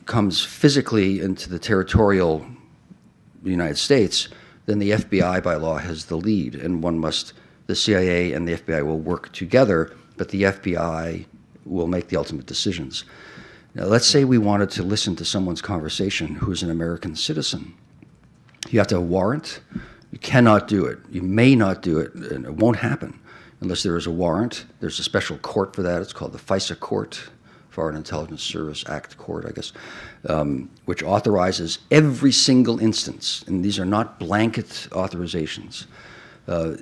comes physically into the territorial United States, then the FBI by law has the lead, and the CIA and the FBI will work together, but the FBI will make the ultimate decisions. Now, let's say we wanted to listen to someone's conversation who's an American citizen. You have to have a warrant. You cannot do it. You may not do it, and it won't happen unless there is a warrant. There's a special court for that. It's called the FISA Court, Foreign Intelligence Service Act Court, I guess, which authorizes every single instance, and these are not blanket authorizations,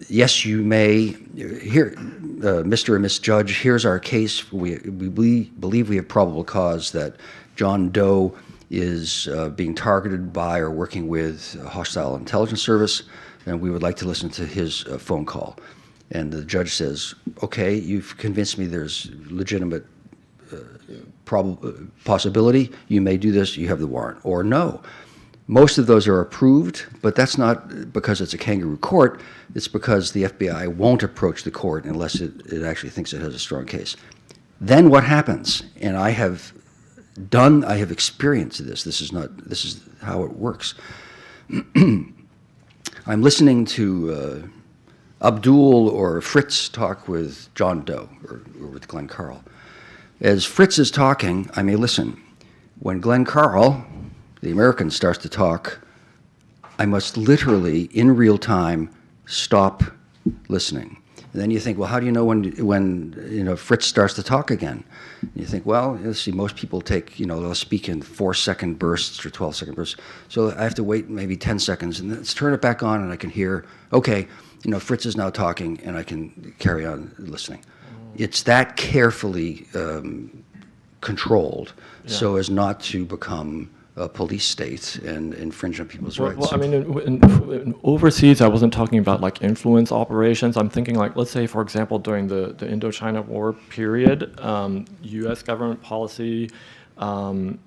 Yes, you may. Here, Mr. and Miss Judge, here's our case. We believe we have probable cause that John Doe is being targeted by or working with a hostile intelligence service, and we would like to listen to his phone call. And the judge says, okay, you've convinced me there's legitimate possibility. You may do this. You have the warrant. Or no. Most of those are approved, but that's not because it's a kangaroo court. It's because the FBI won't approach the court unless it actually thinks it has a strong case. Then what happens? And I have experienced this. This is how it works. I'm listening to Abdul or Fritz talk with John Doe or with Glenn Carle. As Fritz is talking, I may listen. When Glenn Carle, the American, starts to talk, I must literally, in real time, stop listening. And then you think, well, how do you know when Fritz starts to talk again? And you think, well, let's see, most people take, they'll speak in 4-second bursts or 12-second bursts. So I have to wait maybe 10 seconds and then turn it back on and I can hear, okay, Fritz is now talking and I can carry on listening. It's that carefully controlled so as not to become a police state and infringe on people's rights. Well, I mean, in overseas, I wasn't talking about like influence operations. I'm thinking like, let's say, for example, during the Indochina War period, U.S. government policy, we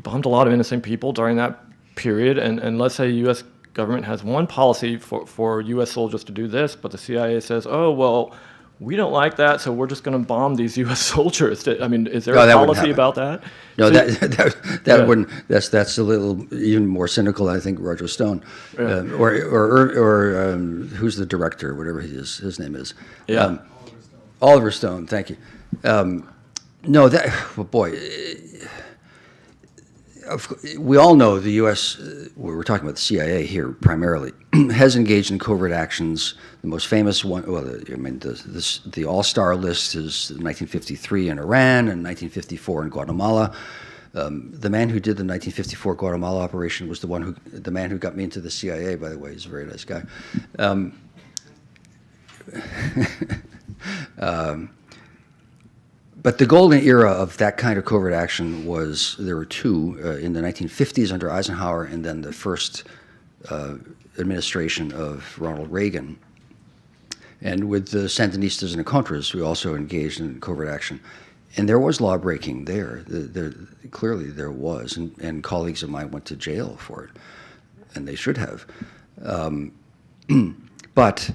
bombed a lot of innocent people during that period, and let's say U.S. government has one policy for U.S. soldiers to do this, but the CIA says, oh, well, we don't like that, so we're just going to bomb these U.S. soldiers. I mean, is there a policy about that? No, that wouldn't. That's a little even more cynical, I think, Roger Stone, or who's the director, whatever his name is. Yeah, Oliver Stone. Thank you. No, boy. We all know the U.S., we're talking about the CIA here primarily, has engaged in covert actions. The most famous one, the all-star list is 1953 in Iran and 1954 in Guatemala. The man who did the 1954 Guatemala operation was the man who got me into the CIA, by the way. He's a very nice guy. But the golden era of that kind of covert action there were two, in the 1950s under Eisenhower and then the first administration of Ronald Reagan. And with the Sandinistas and the Contras, we also engaged in covert action. And there was law breaking there. Clearly there was, and colleagues of mine went to jail for it, and they should have. But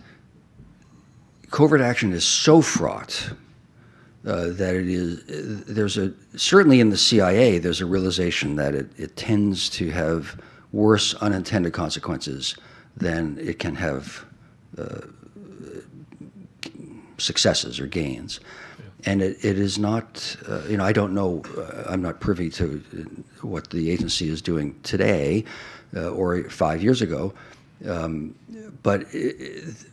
covert action is so fraught that certainly in the CIA, there's a realization that it tends to have worse unintended consequences than it can have successes or gains. Yeah. And it is not, I don't know, I'm not privy to what the agency is doing today or 5 years ago, but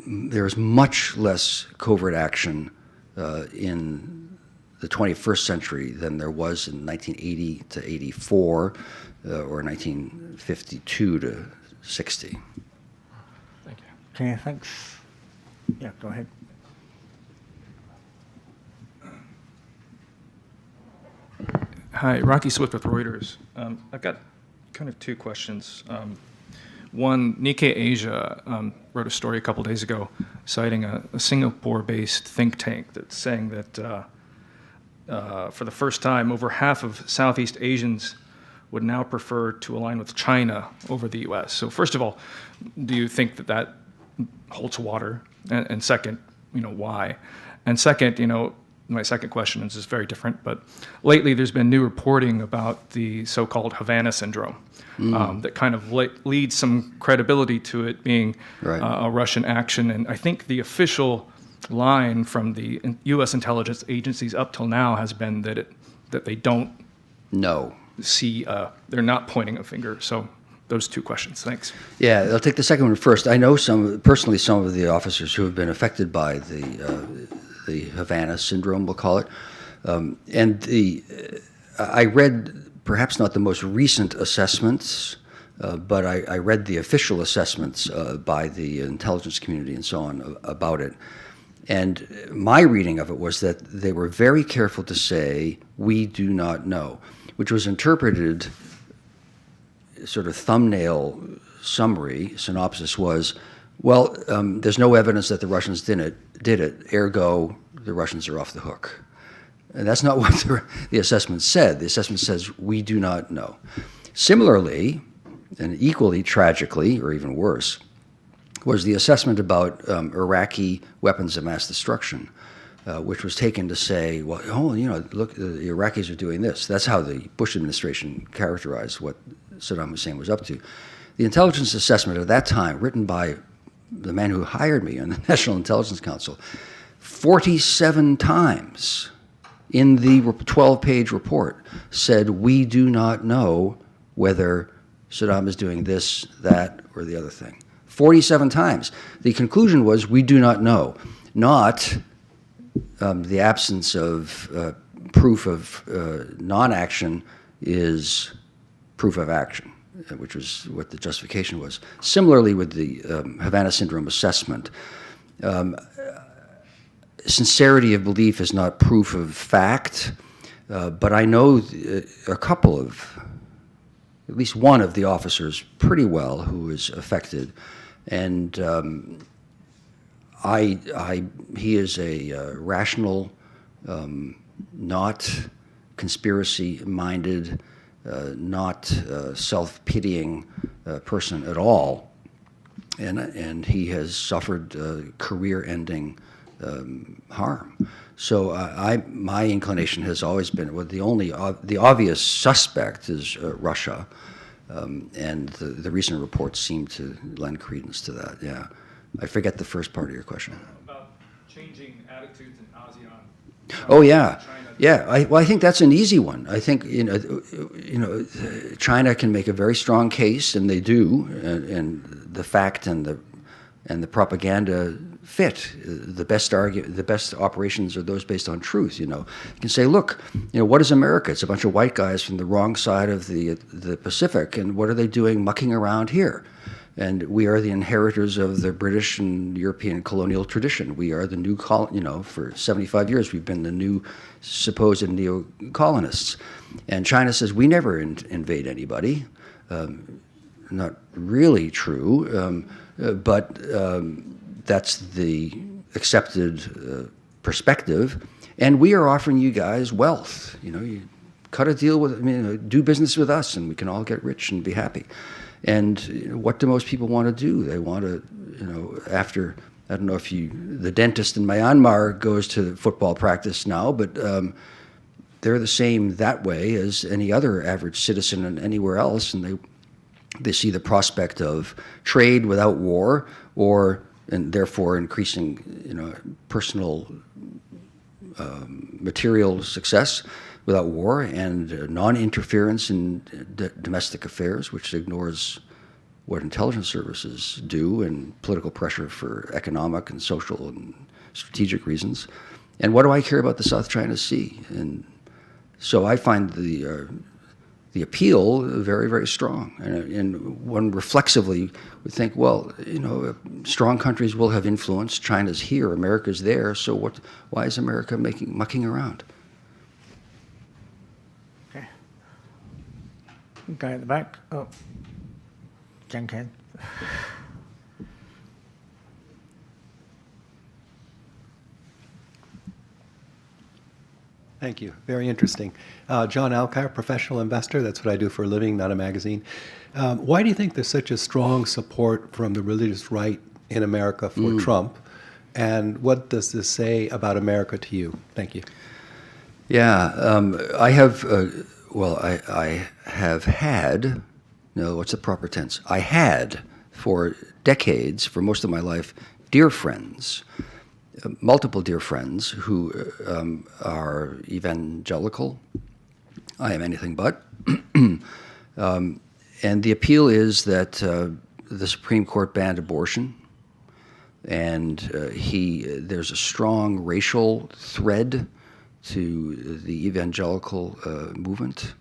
there's much less covert action in the 21st century than there was in 1980 to 84 or 1952 to 60. Thank you. Okay, thanks. Yeah, go ahead. Hi, Rocky Swift with Reuters. I've got kind of two questions. One, Nikkei Asia wrote a story a couple days ago citing a Singapore-based think tank that's saying that for the first time, over half of Southeast Asians would now prefer to align with China over the U.S. So first of all, do you think that holds water? And second, why? And second, my second question is just very different, but lately there's been new reporting about the so-called Havana syndrome that kind of leads some credibility to it being a Russian action. And I think the official line from the U.S. intelligence agencies up till now has been that they don't see, they're not pointing a finger. So those two questions. Thanks. Yeah, I'll take the second one first. I know personally some of the officers who have been affected by the Havana syndrome, we'll call it. I read perhaps not the most recent assessments but I read the official assessments by the intelligence community and so on about it. And my reading of it was that they were very careful to say, "We do not know," which was interpreted, sort of thumbnail summary, synopsis was, well, there's no evidence that the Russians did it, ergo, the Russians are off the hook. And that's not what the assessment said. The assessment says, we do not know. Similarly, and equally tragically, or even worse, was the assessment about Iraqi weapons of mass destruction, which was taken to say, well, look, the Iraqis are doing this. That's how the Bush administration characterized what Saddam Hussein was up to. The intelligence assessment at that time, written by the man who hired me on the National Intelligence Council, 47 times in the 12-page report said, we do not know whether Saddam is doing this, that, or the other thing. 47 times. The conclusion was, we do not know, not the absence of proof of non-action is proof of action, which was what the justification was. Similarly with the Havana Syndrome assessment, sincerity of belief is not proof of fact, but I know a couple of, at least one of the officers pretty well who was affected, and he is a rational, not conspiracy-minded, not self-pitying person at all, and he has suffered career-ending harm. So my inclination has always been, well, the obvious suspect is Russia, and the recent reports seem to lend credence to that. Yeah, I forget the first part of your question. About changing attitudes in ASEAN. Oh yeah, yeah. I think that's an easy one. I think China can make a very strong case, and they do, and the fact and the propaganda fit. The best operations are those based on truth. You can say, look, what is America? It's a bunch of white guys from the wrong side of the Pacific, and what are they doing mucking around here? And we are the inheritors of the British and European colonial tradition. We are the new for 75 years we've been the new supposed neo-colonists. And China says we never invade anybody. Not really true, but that's the accepted perspective. And we are offering you guys wealth. You cut a deal with, do business with us, and we can all get rich and be happy. And what do most people want to do? They want to, after, I don't know if the dentist in Myanmar goes to football practice now, but they're the same that way as any other average citizen and anywhere else, and they see the prospect of trade without war, and therefore increasing, personal material success without war, and non-interference in domestic affairs, which ignores what intelligence services do, and political pressure for economic and social and strategic reasons. And what do I care about the South China Sea? And so I find the appeal very, very strong. And one reflexively would think, well, strong countries will have influence. China's here, America's there, so why is America mucking around? Okay. Guy at the back. Oh, Jen Ken. Thank you. Very interesting. John Alcar, professional investor. That's what I do for a living, not a magazine. Why do you think there's such a strong support from the religious right in America for Trump? And what does this say about America to you? Thank you. Yeah, I have, I have had, no, what's the proper tense? I had, for decades, for most of my life, dear friends, multiple dear friends who are evangelical. I am anything but. And the appeal is that the Supreme Court banned abortion, and there's a strong racial thread to the evangelical movement.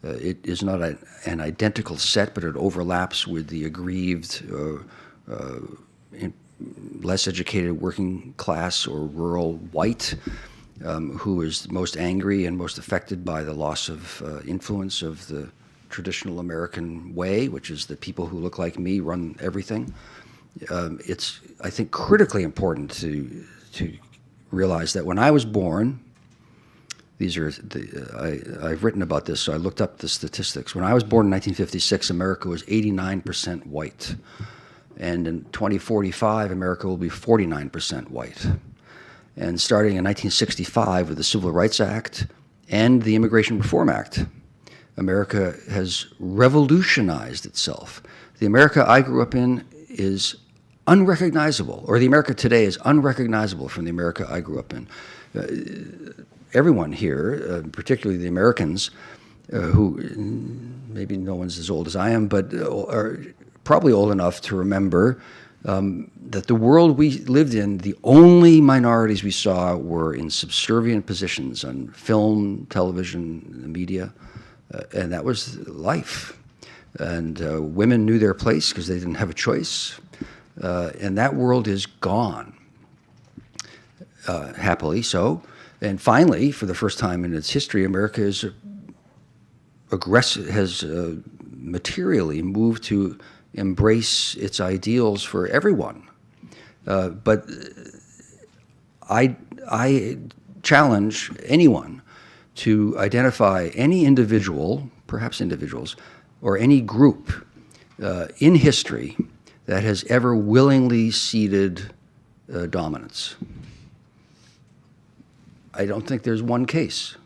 It is not an identical set, but it overlaps with the aggrieved, less educated working class or rural white, who is most angry and most affected by the loss of influence of the traditional American way, which is the people who look like me run everything. It's, I think, critically important to realize that when I was born, these are I've written about this, so I looked up the statistics. When I was born in 1956, America was 89% white. And in 2045, America will be 49% white. And starting in 1965 with the Civil Rights Act and the Immigration Reform Act, America has revolutionized itself. The America I grew up in is unrecognizable, or the America today is unrecognizable from the America I grew up in. Everyone here, particularly the Americans, who maybe no one's as old as I am, but are probably old enough to remember that the world we lived in, the only minorities we saw were in subservient positions on film, television, the media, and that was life. And women knew their place because they didn't have a choice, and that world is gone, happily so. And finally, for the first time in its history, America is has materially moved to embrace its ideals for everyone. But I challenge anyone to identify any individual, perhaps individuals, or any group in history that has ever willingly ceded dominance. I don't think there's one case.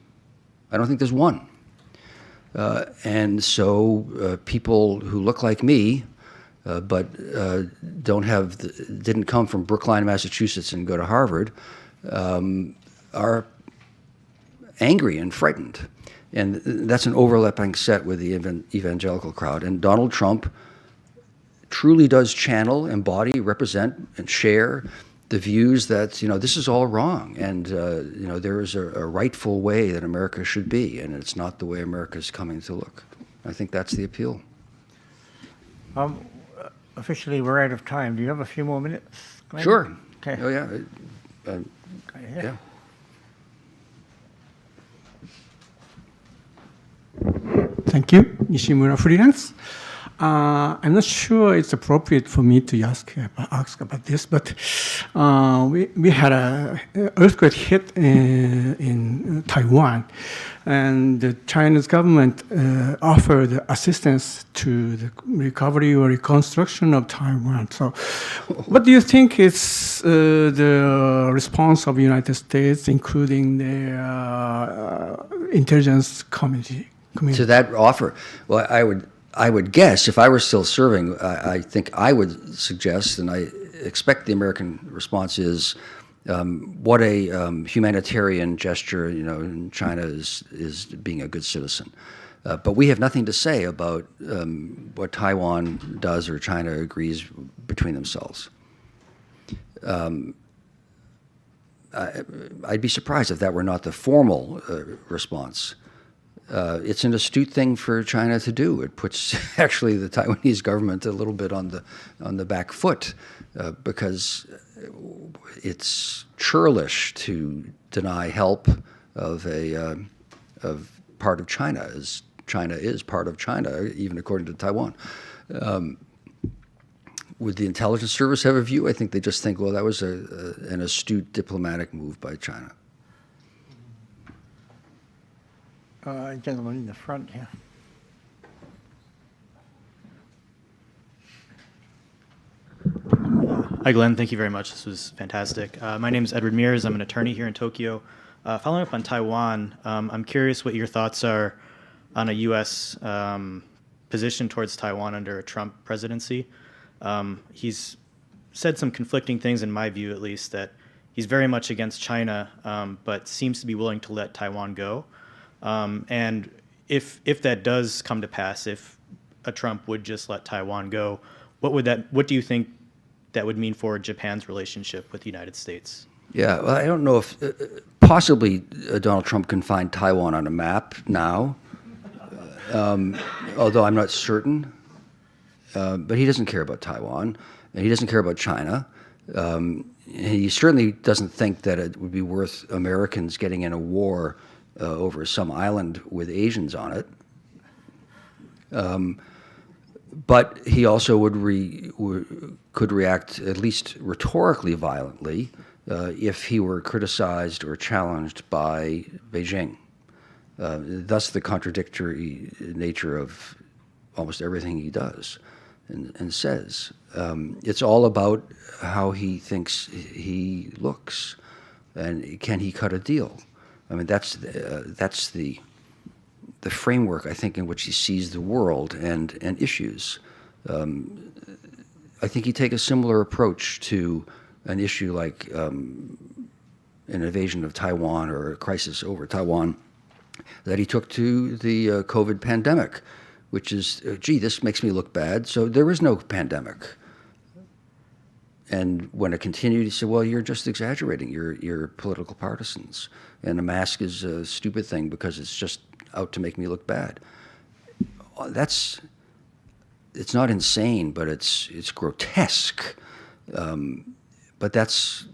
I don't think there's one. And so people who look like me, but didn't come from Brookline, Massachusetts, and go to Harvard, are angry and frightened. And that's an overlapping set with the evangelical crowd. And Donald Trump truly does channel, embody, represent, and share the views that, this is all wrong, and, there is a rightful way that America should be, and it's not the way America is coming to look. I think that's the appeal. Officially, we're out of time. Do you have a few more minutes, Glenn? Sure. Okay. Oh, yeah. Yeah. Thank you, Nishimura Freelance. I'm not sure it's appropriate for me to ask about this, but we had an earthquake hit in Taiwan, and the Chinese government offered assistance to the recovery or reconstruction of Taiwan. So, what do you think is the response of the United States, including the intelligence community? To that offer? Well, I would guess, if I were still serving, I think I would suggest, and I expect the American response is, what a humanitarian gesture, and China is being a good citizen. But we have nothing to say about what Taiwan does or China agrees between themselves. I'd be surprised if that were not the formal response. It's an astute thing for China to do. It puts actually the Taiwanese government a little bit on the back foot because it's churlish to deny help of part of China, as China is part of China, even according to Taiwan. Would the intelligence service have a view? I think they just think, well, that was an astute diplomatic move by China. Gentleman in the front here. Hi, Glenn. Thank you very much. This was fantastic. My name is Edward Mears. I'm an attorney here in Tokyo. Following up on Taiwan, I'm curious what your thoughts are on a U.S. Position towards Taiwan under a Trump presidency. He's said some conflicting things, in my view at least, that he's very much against China, but seems to be willing to let Taiwan go. And if that does come to pass, if a Trump would just let Taiwan go, what do you think that would mean for Japan's relationship with the United States? Yeah, well, I don't know if possibly Donald Trump can find Taiwan on a map now. although I'm not certain. But he doesn't care about Taiwan, and he doesn't care about China. He certainly doesn't think that it would be worth Americans getting in a war over some island with Asians on it. But he also could react, at least rhetorically violently, if he were criticized or challenged by Beijing. Thus the contradictory nature of almost everything he does and says. It's all about how he thinks he looks, and can he cut a deal? I mean, that's the framework, I think, in which he sees the world and issues. I think he'd take a similar approach to an issue like an invasion of Taiwan or a crisis over Taiwan that he took to the COVID pandemic, which is, gee, this makes me look bad, so there is no pandemic. And when it continued, he said, well, you're just exaggerating. You're political partisans. And a mask is a stupid thing because it's just out to make me look bad. It's not insane, but it's grotesque. But that's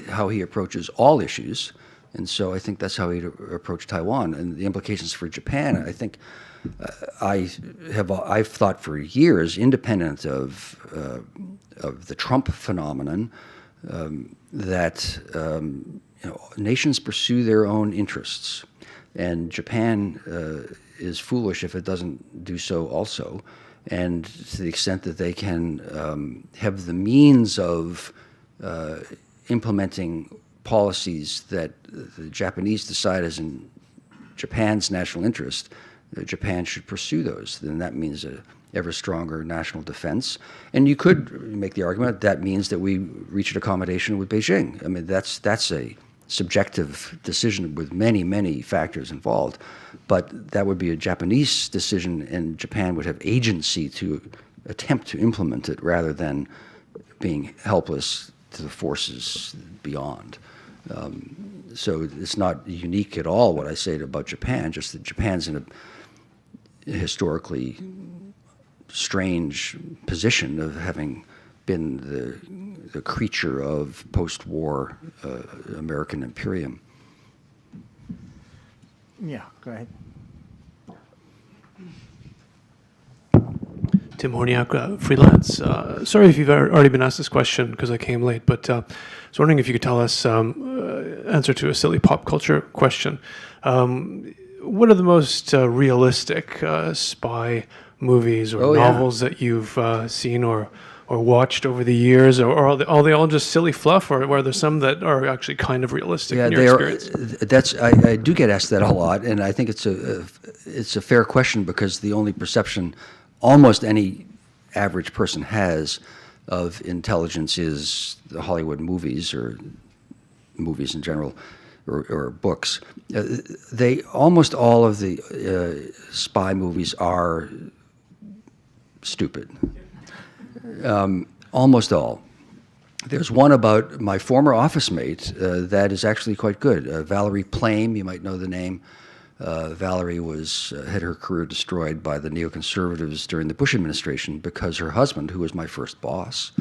how he approaches all issues. And so I think that's how he'd approach Taiwan. And the implications for Japan, I think, I've thought for years, independent of the Trump phenomenon, that nations pursue their own interests, and Japan is foolish if it doesn't do so also. And to the extent that they can have the means of implementing policies that the Japanese decide is in Japan's national interest, Japan should pursue those. Then that means a ever stronger national defense. And you could make the argument that means that we reach an accommodation with Beijing. I mean, that's a subjective decision with many, many factors involved. But that would be a Japanese decision, and Japan would have agency to attempt to implement it rather than being helpless to the forces beyond. So it's not unique at all what I say about Japan, just that Japan's in a historically strange position of having been the creature of post-war American imperium. Yeah, go ahead. Tim Horniak, freelance. Sorry if you've already been asked this question because I came late, but I was wondering if you could tell us answer to a silly pop culture question. What are the most realistic spy movies or novels that you've seen or watched over the years, or are they all just silly fluff, or are there some that are actually kind of realistic in your experience? I do get asked that a lot, and I think it's a fair question because the only perception almost any average person has of intelligence is the Hollywood movies or movies in general or books. Almost all of the spy movies are stupid. Almost all. There's one about my former office mate that is actually quite good. Valerie Plame, you might know the name. Valerie had her career destroyed by the neoconservatives during the Bush administration because her husband, who was my first boss,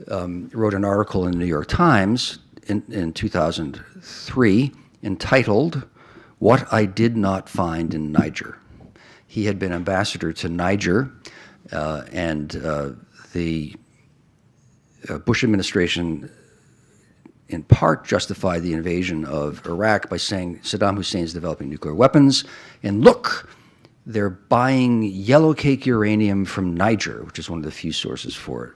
wrote an article in the New York Times in 2003 entitled, "What I Did Not Find in Niger." He had been ambassador to Niger, and the Bush administration in part justified the invasion of Iraq by saying Saddam Hussein is developing nuclear weapons, and look, they're buying yellow cake uranium from Niger, which is one of the few sources for it.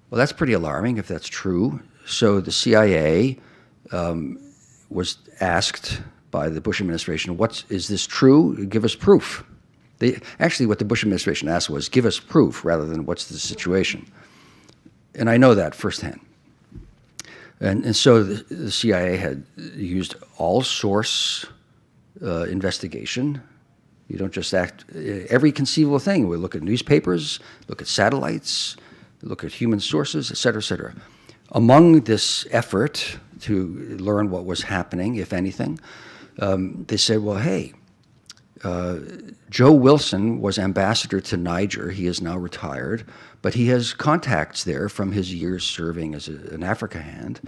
Well, that's pretty alarming if that's true. So the CIA was asked by the Bush administration, is this true? Give us proof. Actually, what the Bush administration asked was, give us proof rather than what's the situation. And I know that firsthand. And so the CIA had used all source investigation. You don't just act every conceivable thing. We look at newspapers, look at satellites, look at human sources, et cetera, et cetera. Among this effort to learn what was happening, if anything, they said, well, hey, Joe Wilson was ambassador to Niger. He is now retired, but he has contacts there from his years serving as an Africa hand.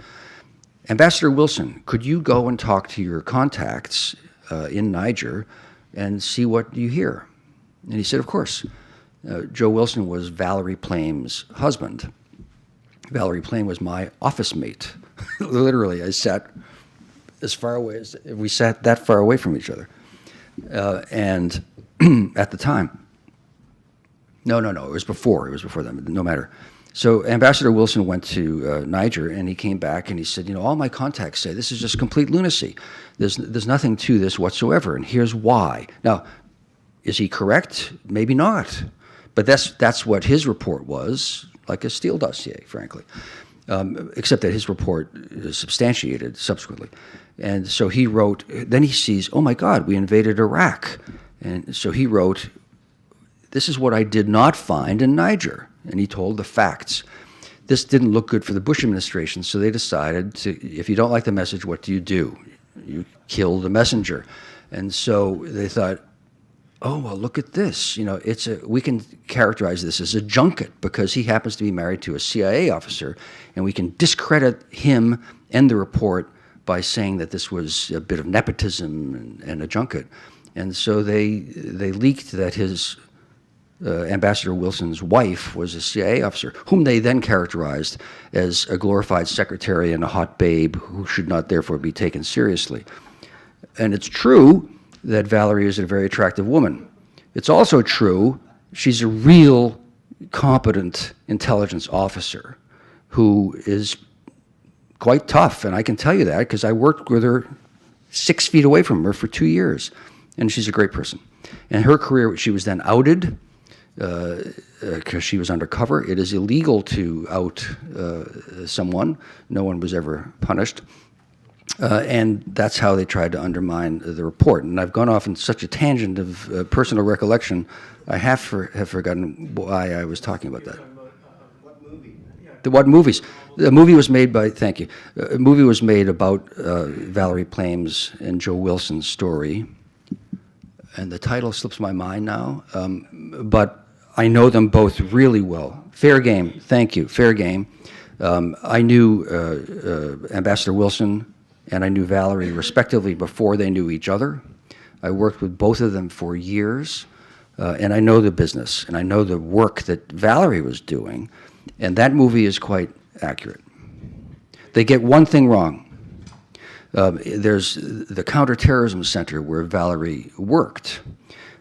Ambassador Wilson, could you go and talk to your contacts in Niger and see what you hear? And he said, of course. Joe Wilson was Valerie Plame's husband. Valerie Plame was my office mate. Literally, I sat as far away as, we sat that far away from each other. And at the time, no, it was before them, no matter. So Ambassador Wilson went to Niger, and he came back and he said, all my contacts say this is just complete lunacy. There's nothing to this whatsoever, and here's why. Now, is he correct? Maybe not. But that's what his report was, like a Steele dossier, frankly, except that his report is substantiated subsequently. And so he wrote, then he sees, oh my God, we invaded Iraq. And so he wrote, this is what I did not find in Niger. And he told the facts. This didn't look good for the Bush administration, so they decided to, if you don't like the message, what do? You kill the messenger. And so they thought, oh, well, look at this. We can characterize this as a junket because he happens to be married to a CIA officer, and we can discredit him and the report by saying that this was a bit of nepotism and a junket. And so they leaked that his Ambassador Wilson's wife was a CIA officer, whom they then characterized as a glorified secretary and a hot babe who should not therefore be taken seriously. And it's true that Valerie is a very attractive woman. It's also true she's a real competent intelligence officer who is quite tough, and I can tell you that because I worked with her 6 feet away from her for 2 years, and she's a great person. And her career, she was then outed because she was undercover. It is illegal to out someone. No one was ever punished. And that's how they tried to undermine the report. And I've gone off in such a tangent of personal recollection, I have forgotten why I was talking about that. What movie? What movies? The movie was made by, thank you, a movie was made about Valerie Plame's and Joe Wilson's story. And the title slips my mind now, but I know them both really well. Fair Game, thank you, Fair Game. I knew Ambassador Wilson and I knew Valerie respectively before they knew each other. I worked with both of them for years, and I know the business, and I know the work that Valerie was doing, and that movie is quite accurate. They get one thing wrong. There's the counterterrorism center where Valerie worked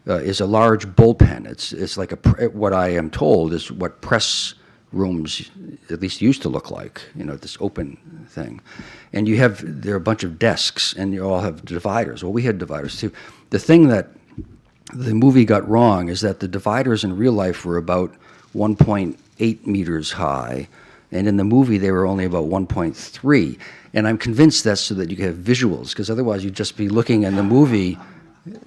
is a large bullpen. It's like what I am told is what press rooms at least used to look like, this open thing. And there are a bunch of desks, and you all have dividers. Well, we had dividers too. The thing that the movie got wrong is that the dividers in real life were about 1.8 meters high, and in the movie they were only about 1.3. And I'm convinced that's so that you can have visuals, because otherwise you'd just be looking in the movie,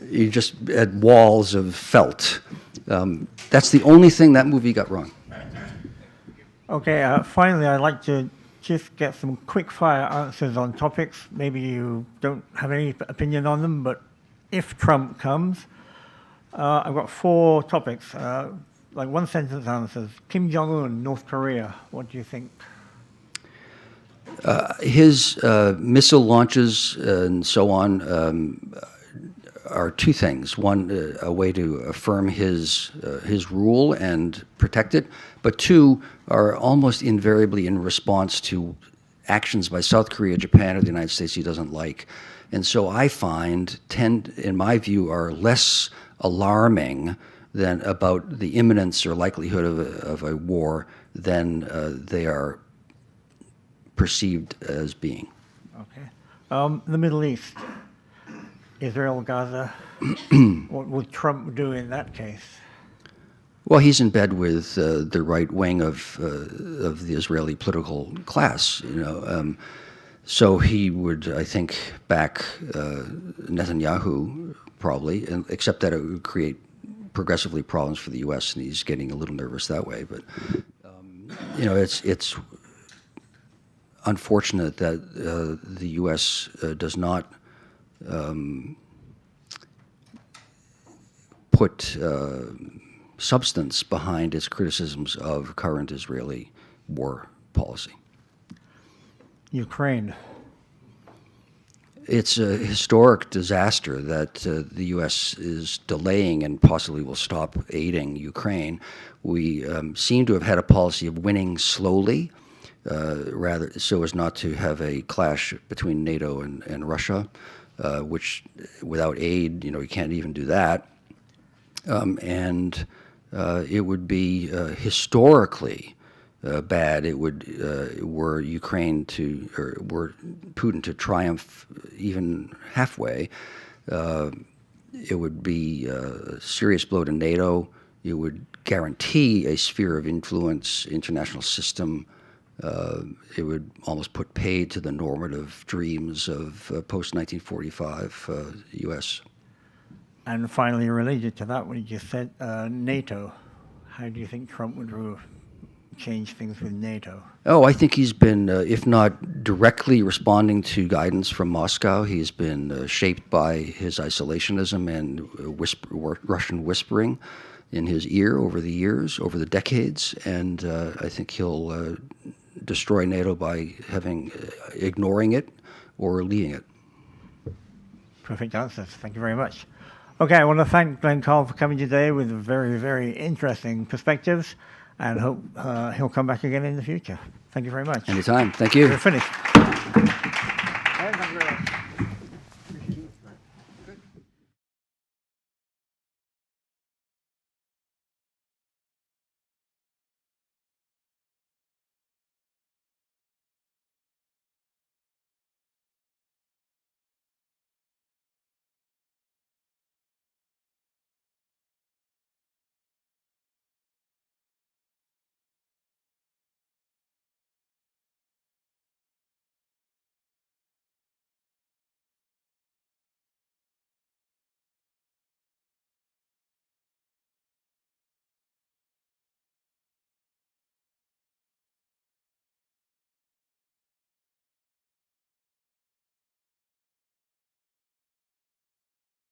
you just at walls of felt. That's the only thing that movie got wrong. Okay, finally, I'd like to just get some quick-fire answers on topics. Maybe you don't have any opinion on them, but if Trump comes, I've got 4 topics, like one-sentence answers. Kim Jong-un, North Korea, what do you think? His missile launches and so on are 2 things. One, a way to affirm his rule and protect it, but 2 are almost invariably in response to actions by South Korea, Japan, or the United States he doesn't like. And so I tend, in my view, are less alarming than about the imminence or likelihood of a war than they are perceived as being. Okay. The Middle East, Israel, Gaza, what would Trump do in that case? Well, he's in bed with the right wing of the Israeli political class, so he would, I think, back Netanyahu probably, except that it would create progressively problems for the U.S., and he's getting a little nervous that way. But it's unfortunate that the U.S. does not put substance behind its criticisms of current Israeli war policy. Ukraine. It's a historic disaster that the U.S. is delaying and possibly will stop aiding Ukraine. We seem to have had a policy of winning slowly, rather so as not to have a clash between NATO and Russia, which without aid, you can't even do that. And it would be historically bad. It would were Ukraine to, or were Putin to triumph even halfway. It would be a serious blow to NATO. It would guarantee a sphere of influence, international system. It would almost put paid to the normative dreams of post-1945 U.S. And finally, related to that, what you just said, NATO. How do you think Trump would change things with NATO? Oh, I think he's been, if not directly responding to guidance from Moscow, he's been shaped by his isolationism and Russian whispering in his ear over the years, over the decades, and I think he'll destroy NATO by ignoring it or leading it. Perfect answers. Thank you very much. Okay, I want to thank Glenn Carle for coming today with very, very interesting perspectives, and hope he'll come back again in the future. Thank you very much. Anytime. Thank you. We're finished.